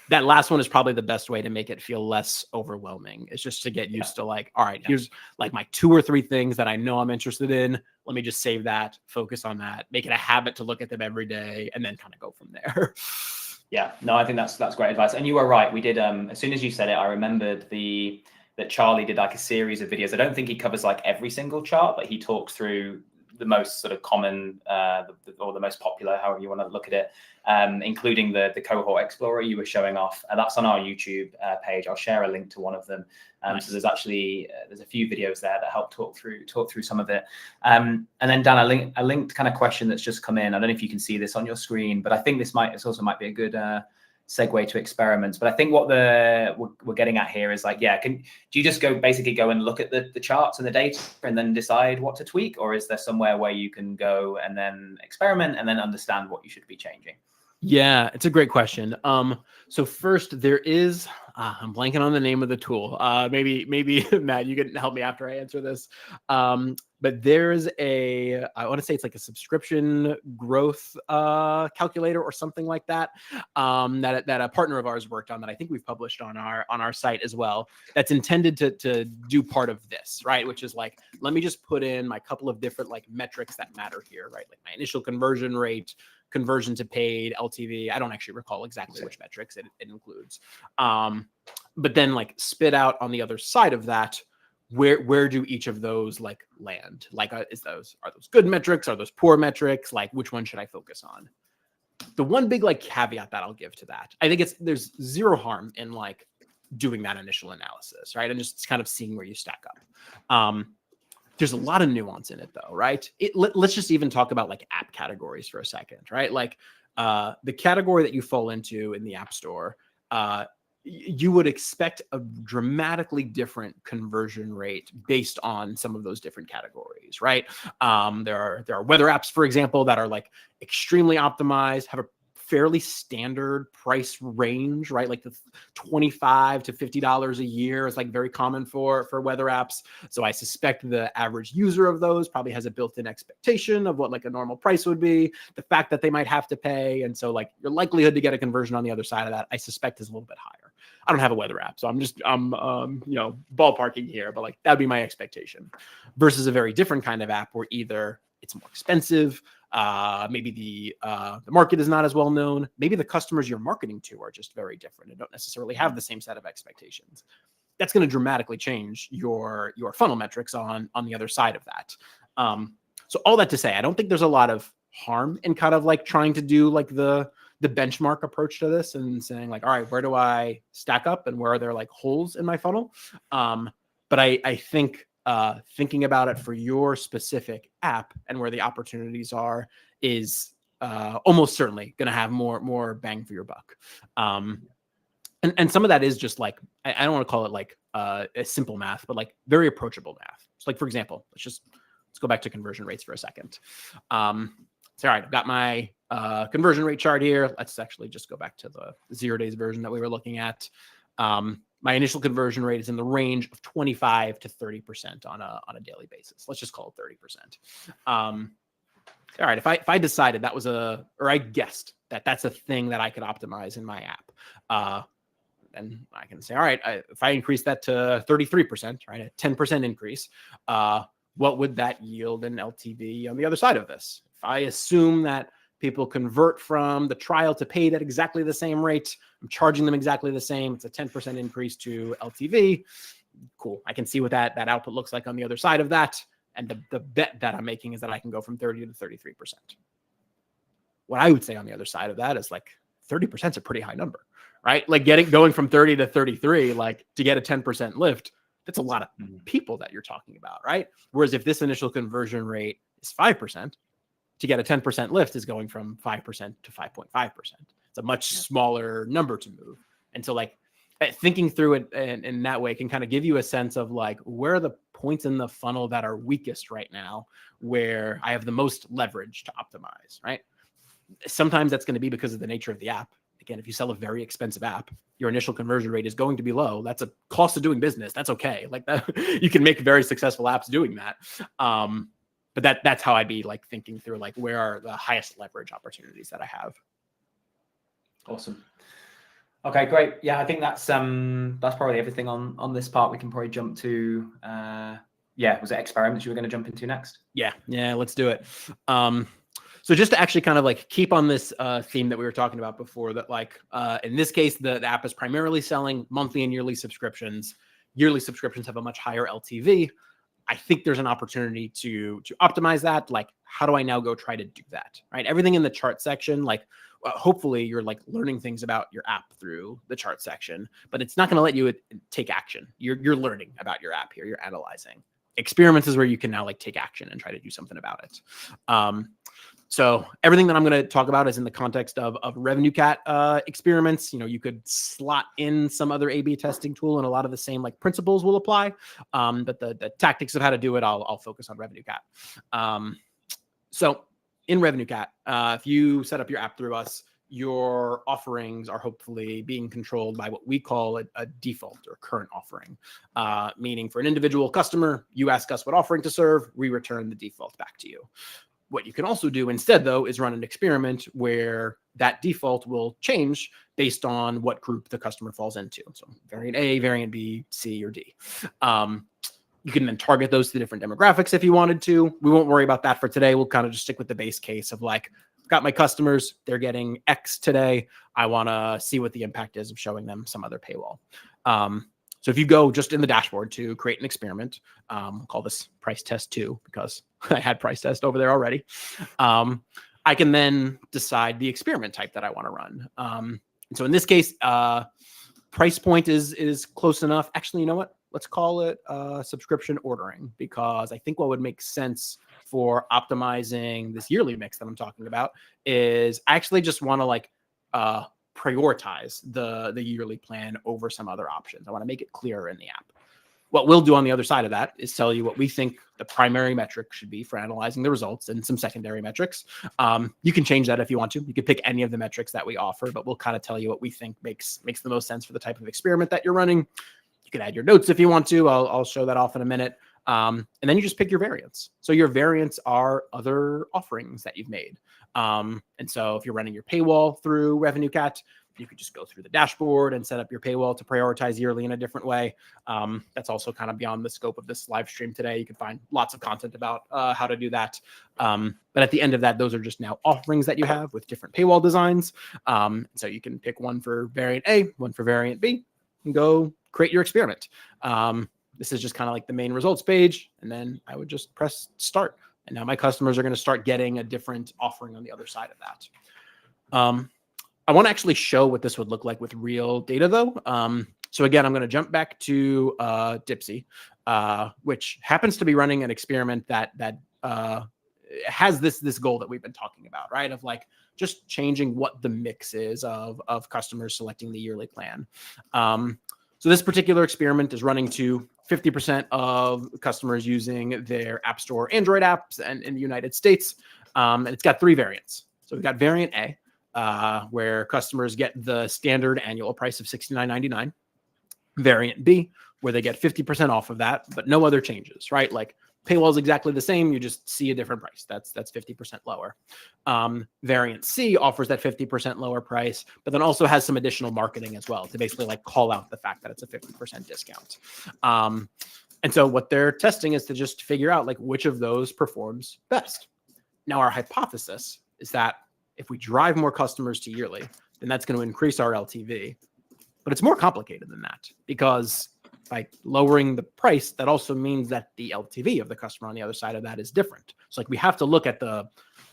That last one is probably the best way to make it feel less overwhelming. It's just to get used to like, all right, here's like my 2 or 3 things that I know I'm interested in. Let me just save that, focus on that, make it a habit to look at them every day, and then kind of go from there. Yeah, no, I think that's great advice. And you were right. We did, as soon as you said it, I remembered that Charlie did like a series of videos. I don't think he covers like every single chart, but he talks through the most sort of common or the most popular, however you want to look at it, including the cohort explorer you were showing off. And that's on our YouTube page. I'll share a link to one of them. Nice. So there's actually there's a few videos there that help talk through some of it. And then Dan, a linked kind of question that's just come in. I don't know if you can see this on your screen, but I think this also might be a good segue to experiments. But I think what we're getting at here is like, do you just basically go and look at the charts and the data and then decide what to tweak, or is there somewhere where you can go and then experiment and then understand what you should be changing? Yeah, it's a great question. So first there is, I'm blanking on the name of the tool. Maybe Matt, you can help me after I answer this. But there's I want to say it's like a subscription growth calculator or something like that, that a partner of ours worked on, that I think we've published on our site as well. That's intended to do part of this, right? Which is like, let me just put in my couple of different like metrics that matter here, right? Like my initial conversion rate, conversion to paid, LTV. I don't actually recall exactly which metrics it includes. But then like spit out on the other side of that, where do each of those like land? Like, are those good metrics? Are those poor metrics? Like, which one should I focus on? The one big like caveat that I'll give to that, I think there's zero harm in like doing that initial analysis, right? And just kind of seeing where you stack up. There's a lot of nuance in it though, right? Let's just even talk about like app categories for a second, right? Like the category that you fall into in the App Store, you would expect a dramatically different conversion rate based on some of those different categories, right? There are weather apps, for example, that are like extremely optimized, have a fairly standard price range, right? Like the $25 to $50 a year is like very common for weather apps. So I suspect the average user of those probably has a built-in expectation of what like a normal price would be, the fact that they might have to pay. And so like your likelihood to get a conversion on the other side of that, I suspect is a little bit higher. I don't have a weather app, so I'm ballparking here, but like that'd be my expectation versus a very different kind of app where either it's more expensive, maybe the market is not as well known. Maybe the customers you're marketing to are just very different and don't necessarily have the same set of expectations. That's going to dramatically change your funnel metrics on the other side of that. So all that to say, I don't think there's a lot of harm in kind of like trying to do like the benchmark approach to this and saying like, all right, where do I stack up and where are there like holes in my funnel? But I think thinking about it for your specific app and where the opportunities are is almost certainly going to have more bang for your buck. And some of that is just like, I don't want to call it like a simple math, but like very approachable math. So like, for example, let's go back to conversion rates for a second. So, all right, I've got my conversion rate chart here. Let's actually just go back to the 0 days version that we were looking at. My initial conversion rate is in the range of 25 to 30% on a daily basis. Let's just call it 30%. All right, if I decided that was or I guessed that that's a thing that I could optimize in my app, then I can say, all right, if I increase that to 33%, right, a 10% increase, what would that yield in LTV on the other side of this? If I assume that people convert from the trial to paid at exactly the same rate, I'm charging them exactly the same, it's a 10% increase to LTV. Cool. I can see what that output looks like on the other side of that. And the bet that I'm making is that I can go from 30 to 33%. What I would say on the other side of that is like 30% is a pretty high number, right? Like going from 30 to 33, like to get a 10% lift, that's a lot of people that you're talking about, right? Whereas if this initial conversion rate is 5%, to get a 10% lift is going from 5% to 5.5%. It's a much smaller number to move. And so like thinking through it in that way can kind of give you a sense of like, where are the points in the funnel that are weakest right now, where I have the most leverage to optimize, right? Sometimes that's going to be because of the nature of the app. Again, if you sell a very expensive app, your initial conversion rate is going to be low. That's a cost of doing business. That's okay. Like that, you can make very successful apps doing that. But that's how I'd be like thinking through like, where are the highest leverage opportunities that I have. Awesome. Okay, great. Yeah, I think that's probably everything on this part. We can probably jump to was it experiments you were going to jump into next? Yeah, let's do it. So just to actually kind of like keep on this theme that we were talking about before, that like in this case, the app is primarily selling monthly and yearly subscriptions. Yearly subscriptions have a much higher LTV. I think there's an opportunity to optimize that. Like, how do I now go try to do that? Right. Everything in the chart section, like hopefully you're like learning things about your app through the chart section, but it's not going to let you take action. You're learning about your app here. You're analyzing. Experiments is where you can now like take action and try to do something about it. So everything that I'm going to talk about is in the context of RevenueCat experiments. You know, you could slot in some other A/B testing tool, and a lot of the same like principles will apply. But the tactics of how to do it, I'll focus on RevenueCat. So in RevenueCat, if you set up your app through us, your offerings are hopefully being controlled by what we call a default or current offering, meaning for an individual customer, you ask us what offering to serve, we return the default back to you. What you can also do instead, though, is run an experiment where that default will change based on what group the customer falls into. So variant A, variant B, C, or D. You can then target those to different demographics if you wanted to. We won't worry about that for today. We'll kind of just stick with the base case of like, I've got my customers, they're getting X today. I want to see what the impact is of showing them some other paywall. So if you go just in the dashboard to create an experiment, call this price test 2 because I had price test over there already. I can then decide the experiment type that I want to run. And so in this case, price point is close enough. Actually, you know what? Let's call it subscription ordering, because I think what would make sense for optimizing this yearly mix that I'm talking about is I actually just want to like prioritize the yearly plan over some other options. I want to make it clearer in the app. What we'll do on the other side of that is tell you what we think the primary metric should be for analyzing the results and some secondary metrics. You can change that if you want to. You could pick any of the metrics that we offer, but we'll kind of tell you what we think makes the most sense for the type of experiment that you're running. You can add your notes if you want to. I'll show that off in a minute. And then you just pick your variants. So your variants are other offerings that you've made. And so if you're running your paywall through RevenueCat, you could just go through the dashboard and set up your paywall to prioritize yearly in a different way. That's also kind of beyond the scope of this live stream today. You can find lots of content about how to do that. But at the end of that, those are just now offerings that you have with different paywall designs. So you can pick one for variant A, one for variant B, and go create your experiment. This is just kind of like the main results page. And then I would just press start. And now my customers are going to start getting a different offering on the other side of that. I want to actually show what this would look like with real data, though. So again, I'm going to jump back to Dipsy, which happens to be running an experiment that has this goal that we've been talking about, right? Of like just changing what the mix is of customers selecting the yearly plan. So this particular experiment is running to 50% of customers using their App Store Android apps and in the United States. And it's got 3 variants. So we've got variant A, where customers get the standard annual price of $69.99. Variant B, where they get 50% off of that, but no other changes, right? Like paywall is exactly the same. You just see a different price. That's 50% lower. Variant C offers that 50% lower price, but then also has some additional marketing as well to basically like call out the fact that it's a 50% discount. And so what they're testing is to just figure out like which of those performs best. Now, our hypothesis is that if we drive more customers to yearly, then that's going to increase our LTV. But it's more complicated than that, because by lowering the price, that also means that the LTV of the customer on the other side of that is different. So like we have to look at the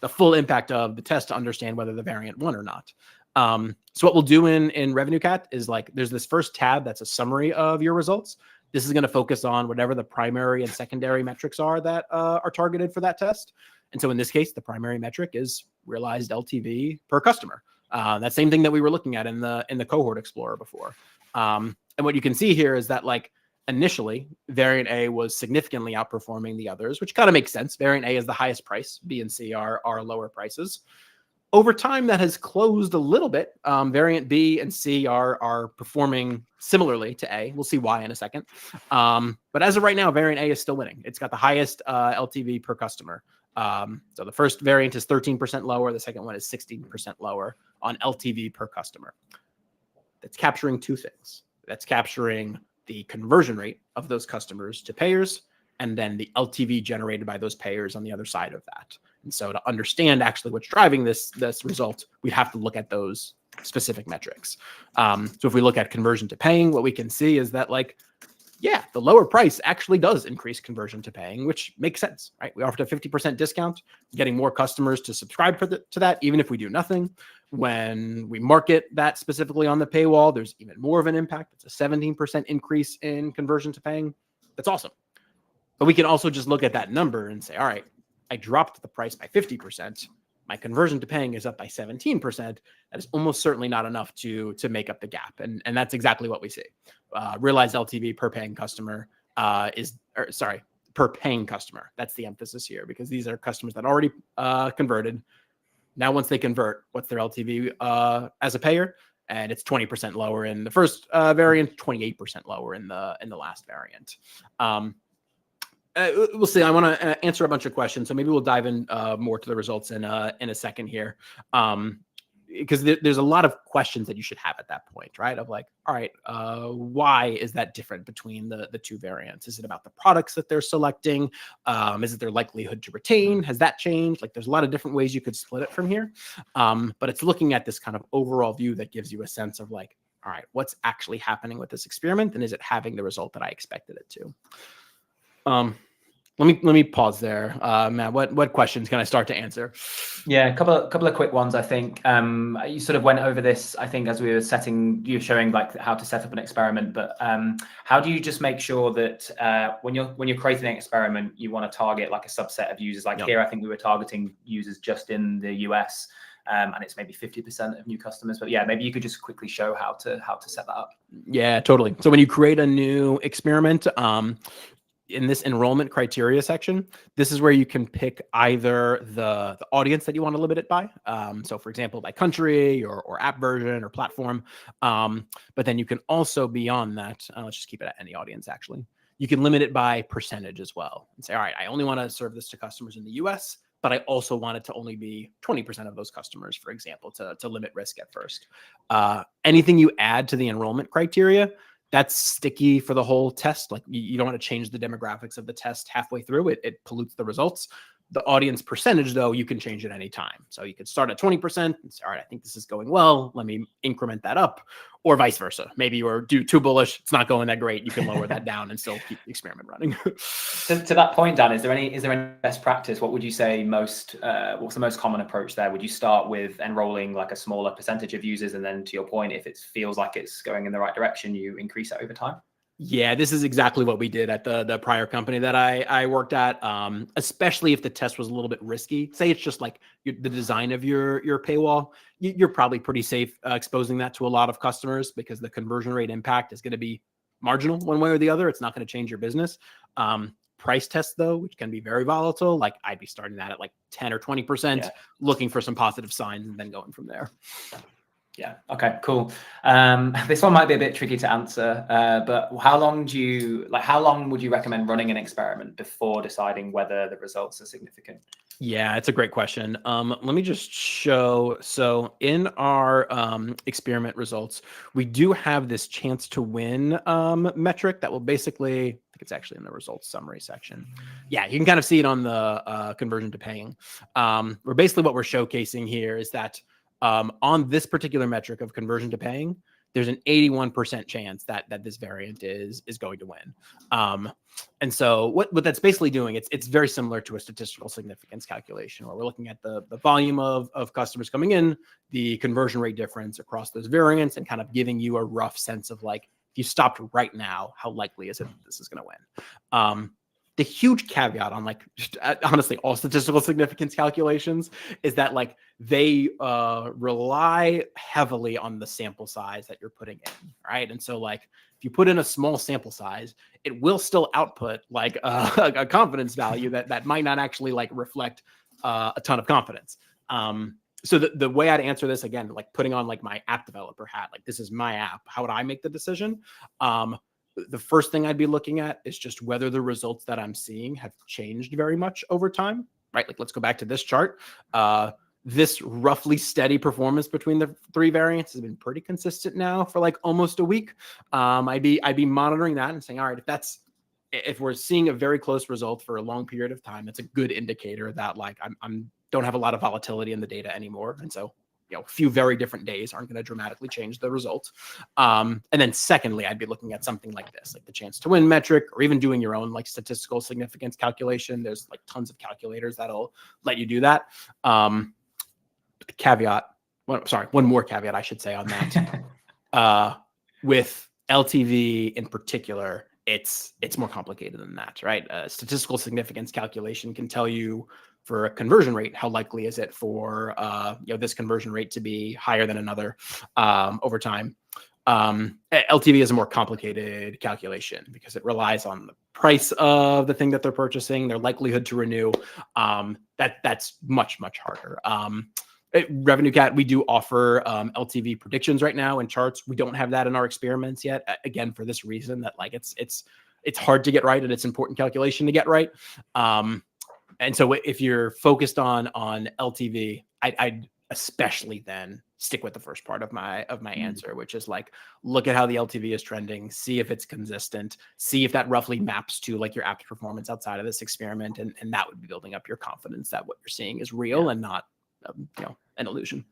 full impact of the test to understand whether the variant won or not. So what we'll do in RevenueCat is like there's this first tab that's a summary of your results. This is going to focus on whatever the primary and secondary metrics are that are targeted for that test. And so in this case, the primary metric is realized LTV per customer. That same thing that we were looking at in the cohort explorer before. And what you can see here is that like initially variant A was significantly outperforming the others, which kind of makes sense. Variant A is the highest price. B and C are lower prices. Over time, that has closed a little bit. Variant B and C are performing similarly to A. We'll see why in a second. But as of right now, variant A is still winning. It's got the highest LTV per customer. So the first variant is 13% lower. The second one is 16% lower on LTV per customer. That's capturing 2 things. That's capturing the conversion rate of those customers to payers, and then the LTV generated by those payers on the other side of that. And so to understand actually what's driving this result, we have to look at those specific metrics. So if we look at conversion to paying, what we can see is that like, yeah, the lower price actually does increase conversion to paying, which makes sense, right? We offered a 50% discount, getting more customers to subscribe to that, even if we do nothing. When we market that specifically on the paywall, there's even more of an impact. It's a 17% increase in conversion to paying. That's awesome. But we can also just look at that number and say, all right, I dropped the price by 50%. My conversion to paying is up by 17%. That is almost certainly not enough to make up the gap. And that's exactly what we see. Realized LTV per paying customer per paying customer. That's the emphasis here, because these are customers that already converted. Now, once they convert, what's their LTV as a payer? And it's 20% lower in the first variant, 28% lower in the last variant. We'll see. I want to answer a bunch of questions, so maybe we'll dive in more to the results in a second here, because there's a lot of questions that you should have at that point, right? Of like, all right, why is that different between the 2 variants? Is it about the products that they're selecting? Is it their likelihood to retain? Has that changed? Like, there's a lot of different ways you could split it from here, but it's looking at this kind of overall view that gives you a sense of like, all right, what's actually happening with this experiment, and is it having the result that I expected it to? Let me pause there. Matt, what questions can I start to answer? Yeah, a couple of quick ones. I think you sort of went over this, I think, as we were you were showing like how to set up an experiment, but how do you just make sure that when you're creating an experiment, you want to target like a subset of users? Like here, I think we were targeting users just in the US, and it's maybe 50% of new customers. But yeah, maybe you could just quickly show how to set that up. Yeah, totally. So when you create a new experiment, in this enrollment criteria section, this is where you can pick either the audience that you want to limit it by. So for example, by country or app version or platform. But then you can also, beyond that, let's just keep it at any audience actually. You can limit it by percentage as well and say, all right, I only want to serve this to customers in the US, but I also want it to only be 20% of those customers, for example, to limit risk at first. Anything you add to the enrollment criteria, that's sticky for the whole test. Like you don't want to change the demographics of the test halfway through. It pollutes the results. The audience percentage, though, you can change at any time. So you could start at 20% and say, all right, I think this is going well. Let me increment that up, or vice versa. Maybe you are too bullish. It's not going that great. You can lower that down and still keep the experiment running. To that point, Dan, is there any best practice? What would you say what's the most common approach there? Would you start with enrolling like a smaller percentage of users, and then to your point, if it feels like it's going in the right direction, you increase it over time? Yeah, this is exactly what we did at the prior company that I worked at, especially if the test was a little bit risky. Say it's just like the design of your paywall. You're probably pretty safe exposing that to a lot of customers because the conversion rate impact is going to be marginal one way or the other. It's not going to change your business. Price tests, though, which can be very volatile, like I'd be starting that at like 10 or 20%, looking for some positive signs and then going from there. Yeah. Okay, cool. This one might be a bit tricky to answer, but how long would you recommend running an experiment before deciding whether the results are significant? Yeah, it's a great question. Let me just show. So in our experiment results, we do have this chance to win metric that will basically, I think it's actually in the results summary section. Yeah, you can kind of see it on the conversion to paying. Where basically what we're showcasing here is that on this particular metric of conversion to paying, there's an 81% chance that this variant is going to win. And so what that's basically doing, it's very similar to a statistical significance calculation where we're looking at the volume of customers coming in, the conversion rate difference across those variants, and kind of giving you a rough sense of like, if you stopped right now, how likely is it that this is going to win? The huge caveat on like honestly all statistical significance calculations is that like they rely heavily on the sample size that you're putting in, right? And so like if you put in a small sample size, it will still output like a confidence value that might not actually like reflect a ton of confidence. So the way I'd answer this, again, like putting on like my app developer hat, like this is my app, how would I make the decision? The first thing I'd be looking at is just whether the results that I'm seeing have changed very much over time, right? Like, let's go back to this chart. This roughly steady performance between the three variants has been pretty consistent now for like almost a week. I'd be monitoring that and saying, all right, if we're seeing a very close result for a long period of time, that's a good indicator that like I'm don't have a lot of volatility in the data anymore. And so, a few very different days aren't going to dramatically change the results. And then secondly, I'd be looking at something like this, like the chance to win metric, or even doing your own like statistical significance calculation. There's like tons of calculators that'll let you do that. One more caveat I should say on that. With LTV in particular, it's more complicated than that, right? Statistical significance calculation can tell you for a conversion rate, how likely is it for this conversion rate to be higher than another over time? LTV is a more complicated calculation because it relies on the price of the thing that they're purchasing, their likelihood to renew. That's much harder. At RevenueCat, we do offer LTV predictions right now in charts. We don't have that in our experiments yet. Again, for this reason that like it's hard to get right and it's important calculation to get right. And so if you're focused on LTV, I'd especially then stick with the first part of my answer, which is like, look at how the LTV is trending, see if it's consistent, see if that roughly maps to like your app's performance outside of this experiment. And that would be building up your confidence that what you're seeing is real and not, an illusion.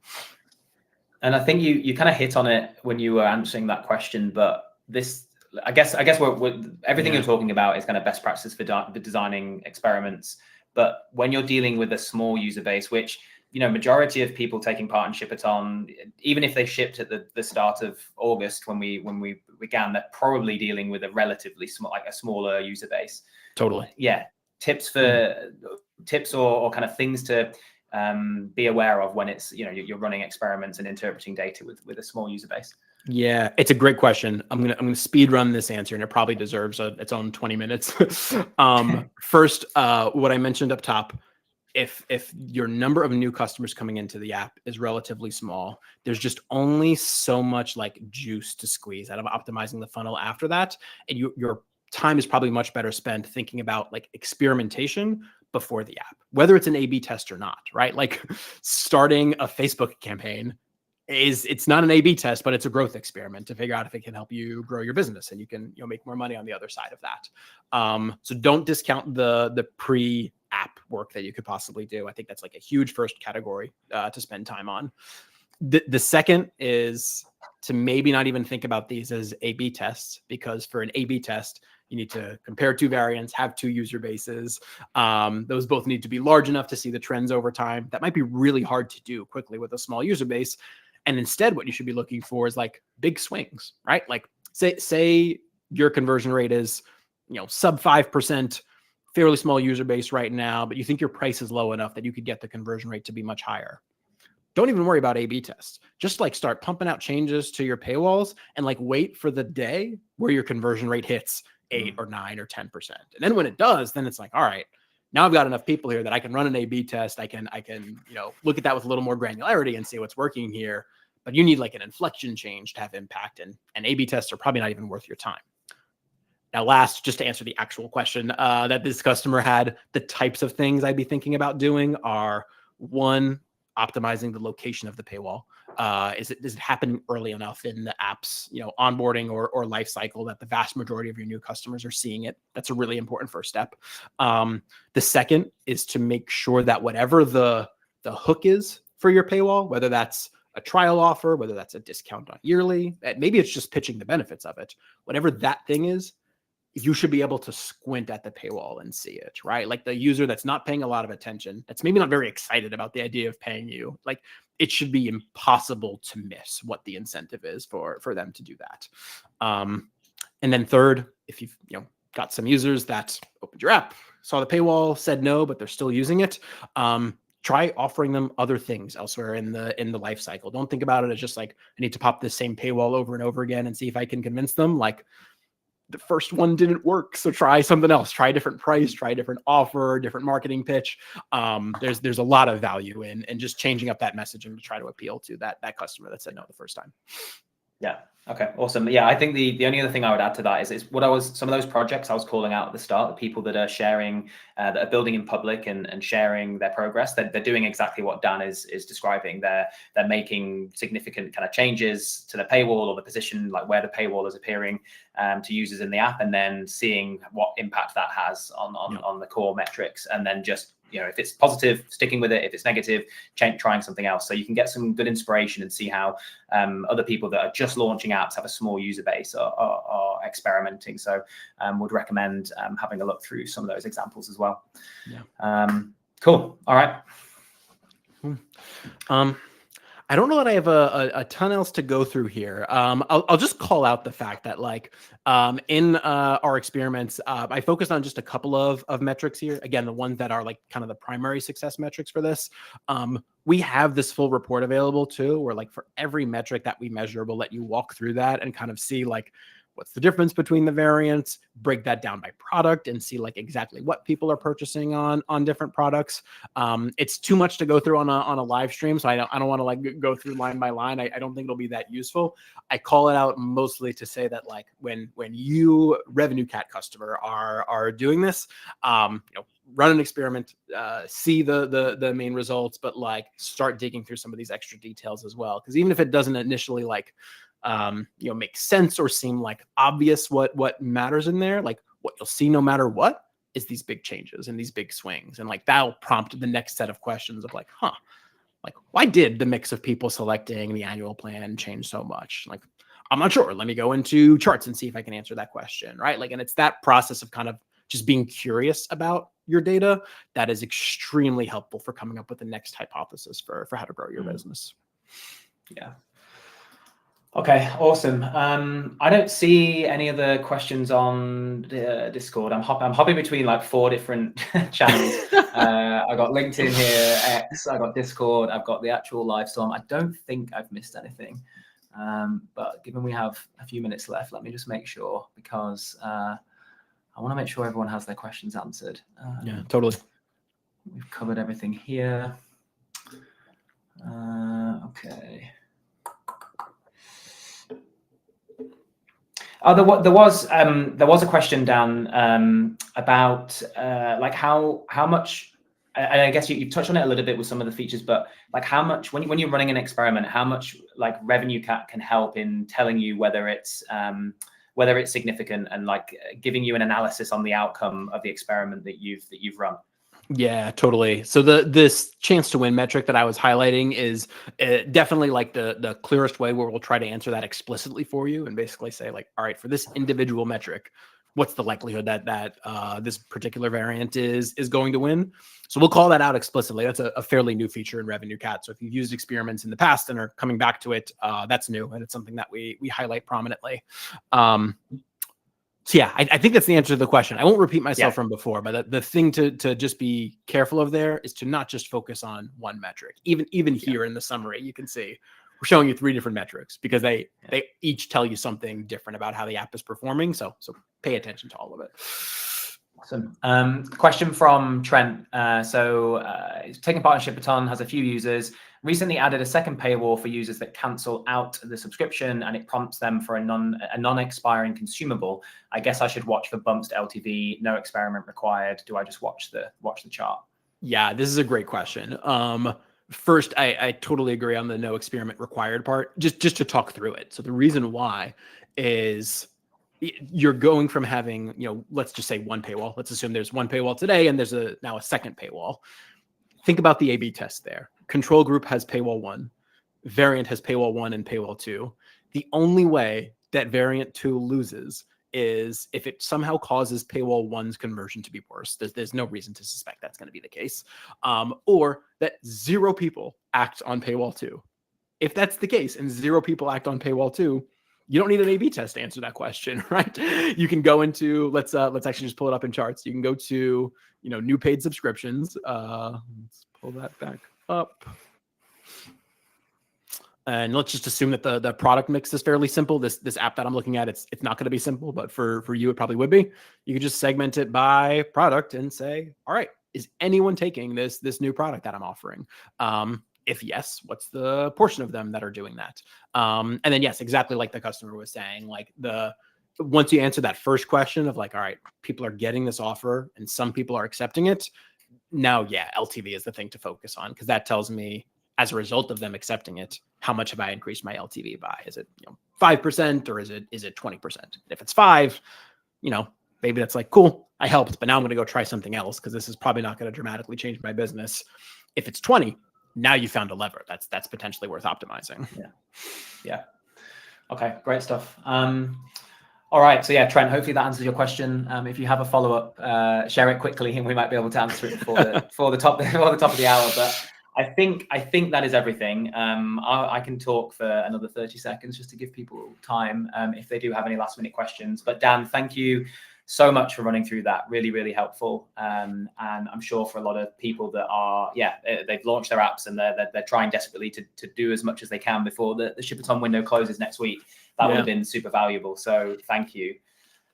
And I think you kind of hit on it when you were answering that question, but this, I guess we're everything you're talking about is kind of best practices for designing experiments. But when you're dealing with a small user base, which, you know, majority of people taking part in Shipaton, even if they shipped at the start of August when we began, they're probably dealing with a relatively small, like a smaller user base. Totally. Yeah. Tips or kind of things to be aware of when it's, you know, you're running experiments and interpreting data with a small user base. Yeah, it's a great question. I'm gonna speed run this answer, and it probably deserves its own 20 minutes. First, what I mentioned up top, if your number of new customers coming into the app is relatively small, there's just only so much like juice to squeeze out of optimizing the funnel after that, and your time is probably much better spent thinking about like experimentation before the app, whether it's an A/B test or not, right? Like starting a Facebook campaign it's not an A/B test, but it's a growth experiment to figure out if it can help you grow your business and you can, you know, make more money on the other side of that. So don't discount the pre-app work that you could possibly do. I think that's like a huge first category to spend time on. The second is to maybe not even think about these as A/B tests, because for an A/B test, you need to compare two variants, have two user bases. Those both need to be large enough to see the trends over time. That might be really hard to do quickly with a small user base. And instead, what you should be looking for is like big swings, right? Like say your conversion rate is, you know, sub 5%, fairly small user base right now, but you think your price is low enough that you could get the conversion rate to be much higher. Don't even worry about A/B tests. Just like start pumping out changes to your paywalls and like wait for the day where your conversion rate hits 8 or 9 or 10%. And then when it does, then it's like, all right, now I've got enough people here that I can run an A/B test. I can, you know, look at that with a little more granularity and see what's working here. But you need like an inflection change to have impact, and A/B tests are probably not even worth your time. Now, last, just to answer the actual question that this customer had, the types of things I'd be thinking about doing are, one, optimizing the location of the paywall. Is it happening early enough in the app's, you know, onboarding or life cycle that the vast majority of your new customers are seeing it? That's a really important first step. The second is to make sure that whatever the hook is for your paywall, whether that's a trial offer, whether that's a discount on yearly, maybe it's just pitching the benefits of it, whatever that thing is, you should be able to squint at the paywall and see it, right? Like the user that's not paying a lot of attention, that's maybe not very excited about the idea of paying you, like it should be impossible to miss what the incentive is for them to do that. And then third, if you've, you know, got some users that opened your app, saw the paywall, said no, but they're still using it, try offering them other things elsewhere in the life cycle. Don't think about it as just like, I need to pop this same paywall over and over again and see if I can convince them. Like, the first one didn't work, so try something else. Try a different price, try a different offer, different marketing pitch. There's a lot of value in just changing up that messaging to try to appeal to that customer that said no the first time. Yeah. Okay. Awesome. Yeah. I think the only other thing I would add to that is some of those projects I was calling out at the start, the people that are sharing, that are building in public and sharing their progress, they're doing exactly what Dan is describing. They're making significant kind of changes to the paywall or the position, like where the paywall is appearing to users in the app, and then seeing what impact that has on the core metrics, and then just, you know, if it's positive, sticking with it. If it's negative, trying something else. So you can get some good inspiration and see how other people that are just launching apps, have a small user base, are experimenting. So would recommend having a look through some of those examples as well. Yeah. Cool. All right. I don't know that I have a ton else to go through here. I'll just call out the fact that like in our experiments, I focused on just a couple of metrics here. Again, the ones that are like kind of the primary success metrics for this. We have this full report available too, where like for every metric that we measure, we'll let you walk through that and kind of see like what's the difference between the variants, break that down by product and see like exactly what people are purchasing on different products. It's too much to go through on a live stream, so I don't want to like go through line by line. I don't think it'll be that useful. I call it out mostly to say that like when you RevenueCat customer are doing this, you know, run an experiment, see the main results, but like start digging through some of these extra details as well. Because even if it doesn't initially like you know, make sense or seem like obvious what matters in there, like what you'll see no matter what is these big changes and these big swings. And like that'll prompt the next set of questions of like, like why did the mix of people selecting the annual plan change so much? Like, I'm not sure. Let me go into charts and see if I can answer that question, right? Like, and it's that process of kind of just being curious about your data that is extremely helpful for coming up with the next hypothesis for how to grow your business. Yeah. Okay, awesome. I don't see any other questions on Discord. I'm hopping between like 4 different channels. I got LinkedIn here, X, I got Discord, I've got the actual live storm. I don't think I've missed anything. But given we have a few minutes left, let me just make sure, because I want to make sure everyone has their questions answered. Yeah, totally. We've covered everything here. Okay. Oh, there was a question, Dan, about like how much, and I guess you've touched on it a little bit with some of the features, but like how much when you're running an experiment, how much like RevenueCat can help in telling you whether it's significant, and like giving you an analysis on the outcome of the experiment that you've run. Yeah, totally. So this chance to win metric that I was highlighting is definitely like the clearest way where we'll try to answer that explicitly for you and basically say like, all right, for this individual metric, what's the likelihood that this particular variant is going to win? So we'll call that out explicitly. That's a fairly new feature in RevenueCat. So if you've used experiments in the past and are coming back to it, that's new, and it's something that we highlight prominently. So yeah, I think that's the answer to the question. I won't repeat myself from before, but the thing to just be careful of there is to not just focus on one metric. Even here in the summary, you can see we're showing you 3 different metrics because they each tell you something different about how the app is performing. So pay attention to all of it. Awesome. Question from Trent. He's taking part in Shipaton, has a few users, recently added a second paywall for users that cancel out the subscription, and it prompts them for a non-expiring consumable. I guess I should watch for bumps to LTV, no experiment required. Do I just watch the chart? Yeah, this is a great question. First, I totally agree on the no experiment required part, just to talk through it. So the reason why is you're going from having, let's just say 1 paywall. Let's assume there's 1 paywall today and there's now a second paywall. Think about the A/B test there. Control group has paywall 1. Variant has paywall 1 and paywall 2. The only way that variant 2 loses is if it somehow causes paywall 1's conversion to be worse. There's no reason to suspect that's going to be the case. Or that 0 people act on paywall 2. If that's the case and 0 people act on paywall 2, you don't need an A/B test to answer that question, right? You can go into, let's actually just pull it up in charts. You can go to, new paid subscriptions. Let's pull that back up. And let's just assume that the product mix is fairly simple. This app that I'm looking at, it's not going to be simple, but for you, it probably would be. You could just segment it by product and say, all right, is anyone taking this new product that I'm offering? If yes, what's the portion of them that are doing that? And then yes, exactly like the customer was saying, like once you answer that first question of like, all right, people are getting this offer and some people are accepting it. Now, yeah, LTV is the thing to focus on, because that tells me as a result of them accepting it, how much have I increased my LTV by? Is it 5% or is it 20%? If it's 5, maybe that's like, cool, I helped, but now I'm going to go try something else because this is probably not going to dramatically change my business. If it's 20, now you found a lever that's potentially worth optimizing. Yeah. Okay, great stuff. All right, so yeah, Trent, hopefully that answers your question. If you have a follow-up, share it quickly and we might be able to answer it before the top of the hour. But I think that is everything. I can talk for another 30 seconds just to give people time if they do have any last-minute questions. But Dan, thank you so much for running through that. Really, really helpful. And I'm sure for a lot of people that are, they've launched their apps and they're trying desperately to do as much as they can before the Shipaton window closes next week. That would have been super valuable. So thank you.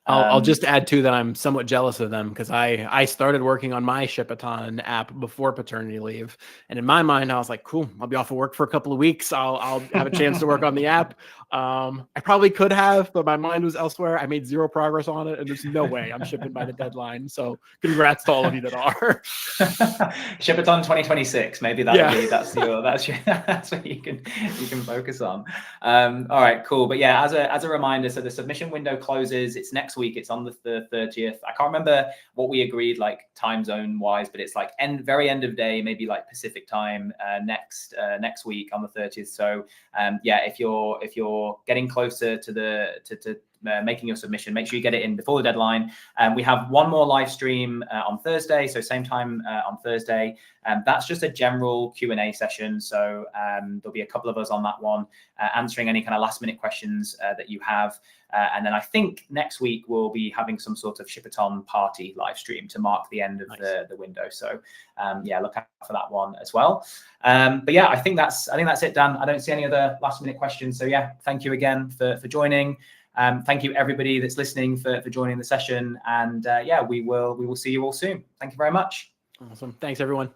I'll just add too that I'm somewhat jealous of them because I started working on my Shipaton app before paternity leave, and in my mind I was like, cool, I'll be off of work for a couple of weeks. I'll have a chance to work on the app. I probably could have, but my mind was elsewhere. I made 0 progress on it, and there's no way I'm shipping by the deadline. So congrats to all of you that are. Shipaton 2026. Maybe that's what you can focus on. All right, cool. But yeah, as a reminder, so the submission window closes. It's next week. It's on the 30th. I can't remember what we agreed, like time zone wise, but it's like very end of day, maybe like Pacific time next week on the 30th. So if you're you're getting closer to making your submission, make sure you get it in before the deadline. We have one more live stream on Thursday, so same time on Thursday. That's just a general Q&A session. So there'll be a couple of us on that one answering any kind of last minute questions that you have. And then I think next week we'll be having some sort of Shipaton party live stream to mark the end of the window. So yeah, look out for that one as well. But yeah, I think that's it, Dan. I don't see any other last minute questions. So yeah, thank you again for joining. Thank you everybody that's listening for joining the session. And yeah, we will see you all soon. Thank you very much. Awesome. Thanks everyone.